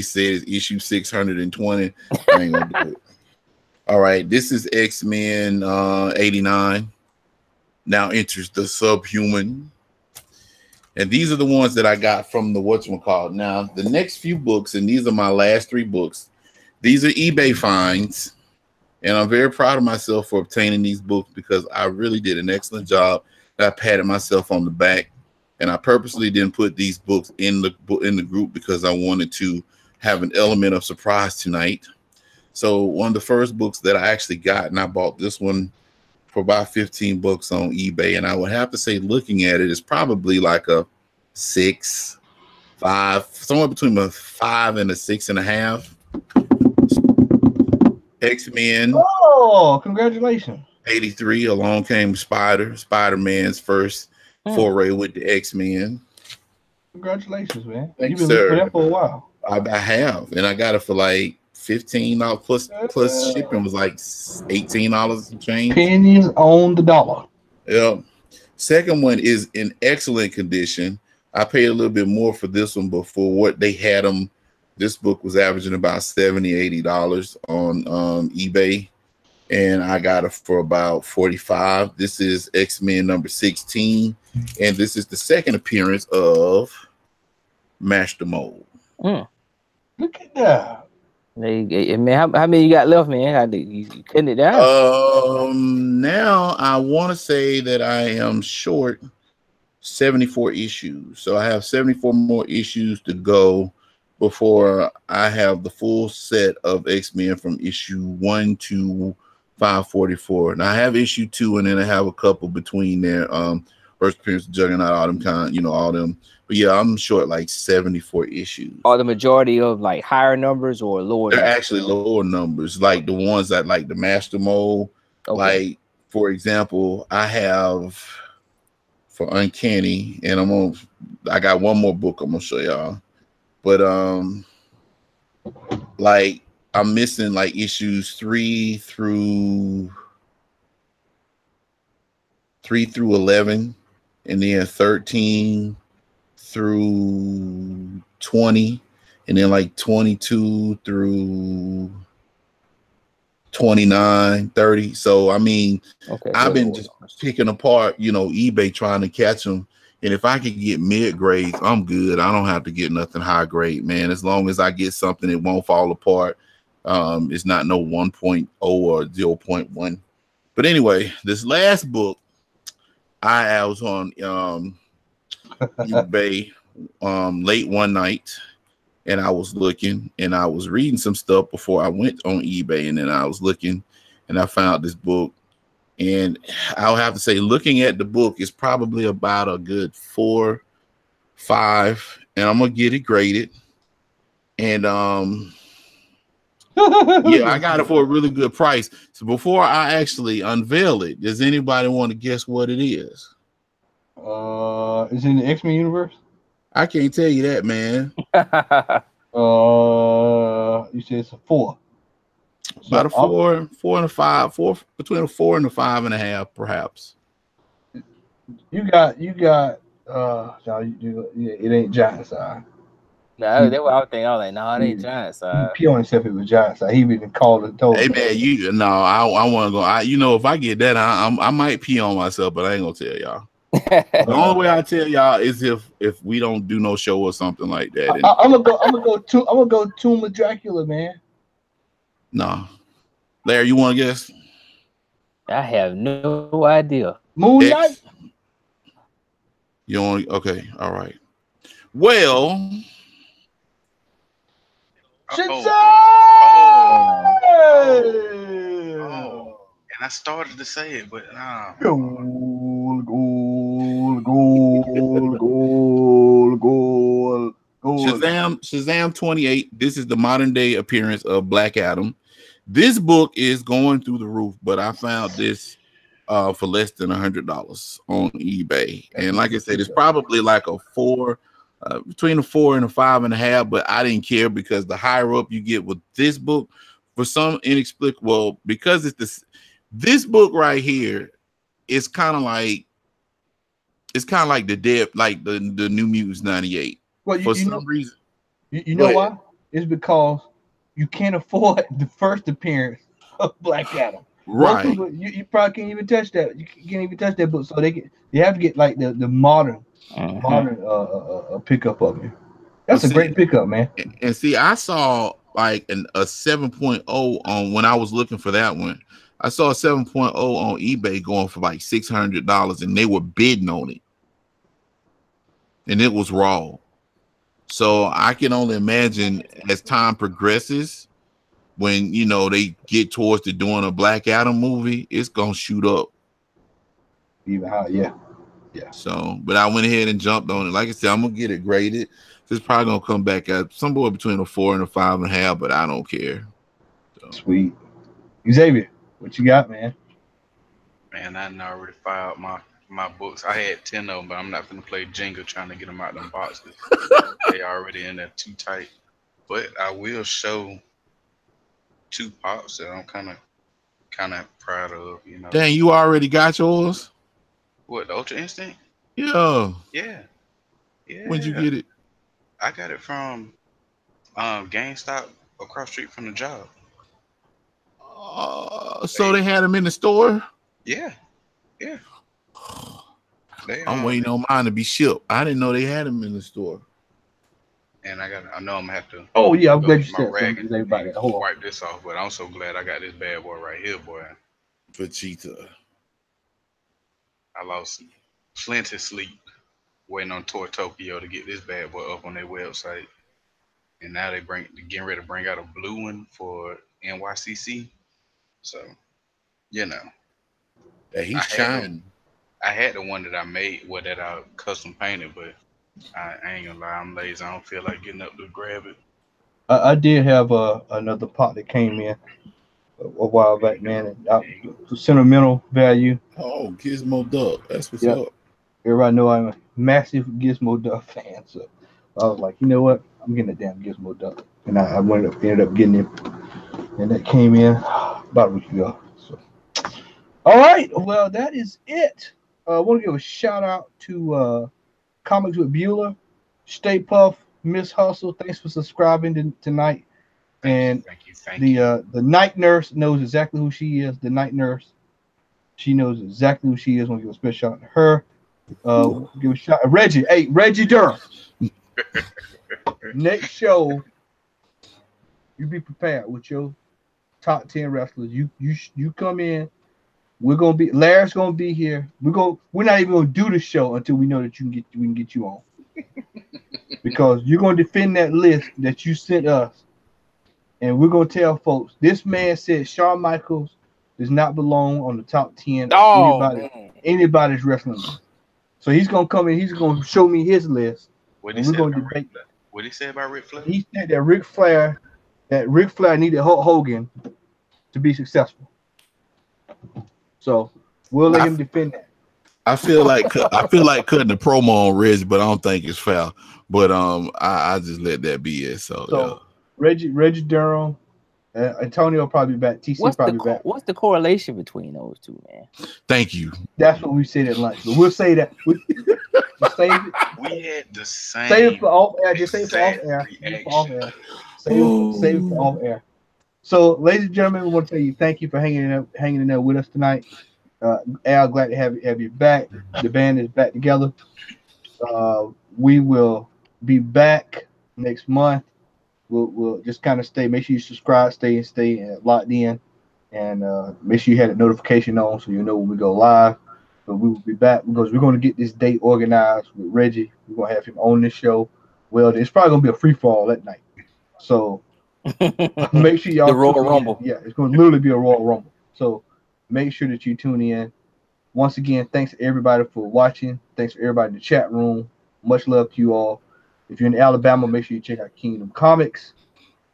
B: say it's issue 620, I ain't gonna do it. All right, this is X-Men 89. Now enters the Subhuman. And these are the ones that I got from the whatchamacallit. Now, the next few books, and these are my last 3 books, these are eBay finds. And I'm very proud of myself for obtaining these books because I really did an excellent job. I patted myself on the back. And I purposely didn't put these books in the group because I wanted to have an element of surprise tonight. So one of the first books that I actually got, and I bought this one for about 15 bucks on eBay, and I would have to say, looking at it, it's probably like a 6, 5, somewhere between a 5 and a 6.5. X-Men.
A: Oh, congratulations!
B: 83. Along came Spider-Man's first foray with the X-Men.
A: Congratulations, man!
B: Thanks,
A: You've been
B: sir.
A: looking for that for a while.
B: I have, and I got it for like $15 plus shipping was like $18 and change.
A: Pennies on the dollar.
B: Yep. Second one is in excellent condition. I paid a little bit more for this one, but for what they had them, this book was averaging about $70-$80 on eBay. and I got it for about 45. This is X-Men number 16, and this is the second appearance of Master Mold.
D: Mm.
A: Look at that.
D: Man, how many you got left, man? You cutting it down?
B: Now I want to say that I am short 74 issues. So I have 74 more issues to go before I have the full set of X-Men from issue 1 to 544. And I have issue 2, and then I have a couple between there. First appearance of Juggernaut, all them kind, all them. But yeah, I'm short like 74 issues.
D: Are the majority of like higher numbers or lower?
B: They're actually lower numbers, like the ones that like the Master Mold.
D: Okay.
B: Like, for example, I have for Uncanny, and I got one more book I'm gonna show y'all. But like I'm missing like issues 3 through 11, and then 13 through 20, and then like 22 through 29, 30. So I mean,
D: okay,
B: I've been just picking apart, eBay trying to catch them. And if I could get mid grades, I'm good. I don't have to get nothing high grade, man. As long as I get something that won't fall apart. It's not no 1.0 or 0.1. But anyway, this last book, I was on eBay late one night, and I was looking, and I was reading some stuff before I went on eBay, and then I was looking, and I found this book. And I'll have to say, looking at the book is probably about a good 4, 5, and I'm gonna get it graded. And yeah, I got it for a really good price. So before I actually unveil it, does anybody want to guess what it is?
A: Is it in the X-Men universe?
B: I can't tell you that, man.
A: You said it's a 4.
B: About a 4, 4 and a 5, between a 4 and a 5.5, perhaps.
A: You got it ain't Giant Side.
D: No, that's what I was thinking. I was like, no, it ain't Giant Side.
A: He pee on himself. It was Giant Side. He even called it. Told
B: hey man, I want to go. If I get that, I might pee on myself, but I ain't gonna tell y'all. The only way I tell y'all is if we don't do no show or something like that.
A: I'm gonna go Tomb of Dracula, man.
B: No, Larry, you want to guess?
D: I have no idea.
A: Moon Knight.
B: You only okay? All right. Well,
A: Shazam!
C: And I started to say it, but nah.
A: Goal.
B: Shazam 28. This is the modern day appearance of Black Adam. This book is going through the roof, but I found this for less than $100 on eBay. And like I said, it's probably like a 4, between a 4 and a 5.5, but I didn't care because the higher up you get with this book, for some inexplicable, because it's this book right here is kind of like the depth, like the New Mutants 98.
A: Well,
B: for some reason.
A: You know why? It's because you can't afford the first appearance of Black Adam.
B: Right.
A: People, you probably can't even touch that. You can't even touch that book. So they have to get like the modern pickup of it. That's a great pickup, man.
B: And see, I saw like a 7.0 on when I was looking for that one. I saw a 7.0 on eBay going for like $600, and they were bidding on it. And it was raw. So I can only imagine as time progresses, when they get towards the doing a Black Adam movie, it's gonna shoot up.
A: Even how, yeah.
B: So, but I went ahead and jumped on it. Like I said, I'm gonna get it graded. So it's probably gonna come back at somewhere between a 4 and a 5.5, but I don't care. So.
A: Sweet. Xavier, what you got, man?
C: Man, I done already filed my books. I had 10 of them, but I'm not gonna play Jenga trying to get them out of them boxes. They already in there too tight. But I will show 2 pops that I'm kind of proud of.
B: Dang, you already got yours?
C: What, the Ultra Instinct?
B: Yeah.
C: Yeah.
B: When'd you get it?
C: I got it from GameStop across the street from the job.
B: So they had them in the store.
C: Yeah. They
B: I'm waiting on mine to be shipped. I didn't know they had them in the store.
C: And I know I'm gonna have to.
A: Oh yeah, I'm glad you
C: My
A: said
C: rag
A: something about that. Hold on.
C: wipe this off, but I'm so glad I got this bad boy right here, boy.
B: Vegeta.
C: I lost plenty sleep waiting on Toy Tokyo to get this bad boy up on their website, and now they're getting ready to bring out a blue one for NYCC. So you know,
B: Yeah, he's shining.
C: I had the one that I made, that I custom painted, but I ain't gonna lie, I'm lazy. I don't feel like getting up to grab it.
A: I did have another pot that came in a while
C: There
A: back,
C: you go.
A: man. And
C: There you go.
A: for sentimental value.
B: Oh, Gizmo Duck. That's what's
A: Yep.
B: up.
A: Everybody know I'm a massive Gizmo Duck fan, so I was like, you know what? I'm getting a damn Gizmo Duck, and I ended up getting it, and that came in about a week ago. So, all right, well that is it. I want to give a shout out to Comics with Beulah, Stay Puff, Miss Hustle. Thanks for subscribing tonight. And
C: Thank you.
A: the night nurse knows exactly who she is. The night nurse, she knows exactly who she is. I want to give a special shout out to her. Give a shout Reggie. Hey, Reggie Durham. Next show, you be prepared with your top 10 wrestlers. You come in. We're gonna be Larry's gonna be here. We're not even gonna do the show until we know that we can get you on. Because you're gonna defend that list that you sent us. And we're gonna tell folks this man said Shawn Michaels does not belong on the top 10 of anybody's wrestling list. So he's gonna come in, he's gonna show me his list.
C: What
A: And
C: he
A: we're
C: say
A: gonna
C: about
A: debate.
C: What he say about Ric Flair?
A: He said that Ric Flair needed Hulk Hogan to be successful. So we'll let him defend that.
B: I feel like cutting the promo on Reggie, but I don't think it's foul. But I just let that be it. So yeah.
A: Reggie Durham, Antonio probably back. TC probably back.
D: What's the correlation between those two, man?
B: Thank you.
A: That's what we said at lunch. But we'll say that. Just save it.
C: We had the same.
A: Save it for off air. Just save it for off air. Save it for off air. So, ladies and gentlemen, we want to tell you thank you for hanging in there with us tonight. Al, glad to have you back. The band is back together. We will be back next month. We'll just kind of make sure you subscribe, stay locked in, and make sure you have the notification on so you know when we go live. But we will be back because we're going to get this date organized with Reggie. We're going to have him on this show. Well, it's probably going to be a free for all that night. So make sure y'all
D: the Royal Rumble.
A: Yeah, it's going to literally be a Royal Rumble. So make sure that you tune in. Once again, thanks to everybody for watching. Thanks to everybody in the chat room. Much love to you all. If you're in Alabama, make sure you check out Kingdom Comics.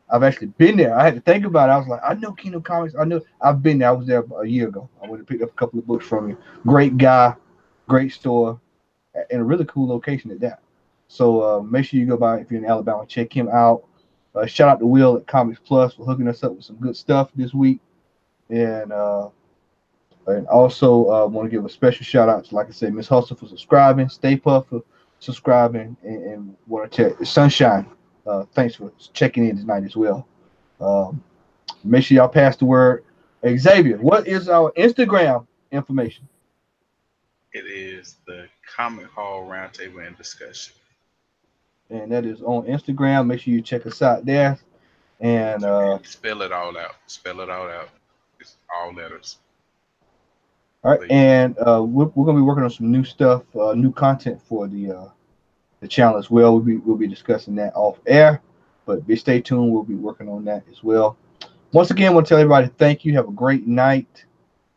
A: I've actually been there. I had to think about it. I was like, I know Kingdom Comics. I've been there. I was there a year ago. I went and picked up a couple of books from you. Great guy, great store, and a really cool location at that. So make sure you go by if you're in Alabama. Check him out. Shout out to Will at Comics Plus for hooking us up with some good stuff this week. And also want to give a special shout out to, like I said, Miss Hustle for subscribing, Stay Puff for subscribing, and want to tell Sunshine. Thanks for checking in tonight as well. Make sure y'all pass the word. Xavier, what is our Instagram information?
C: It is the Comic Hall Roundtable and Discussion.
A: And that is on Instagram. Make sure you check us out there. And
C: spell it all out. It's all letters.
A: All right, and we're going to be working on some new stuff, new content for the channel as well. We'll be discussing that off air, but stay tuned. We'll be working on that as well. Once again, I want to tell everybody thank you. Have a great night,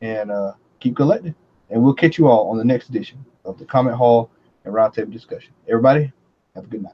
A: and keep collecting. And we'll catch you all on the next edition of the Comment Hall and Roundtable Discussion. Everybody, have a good night.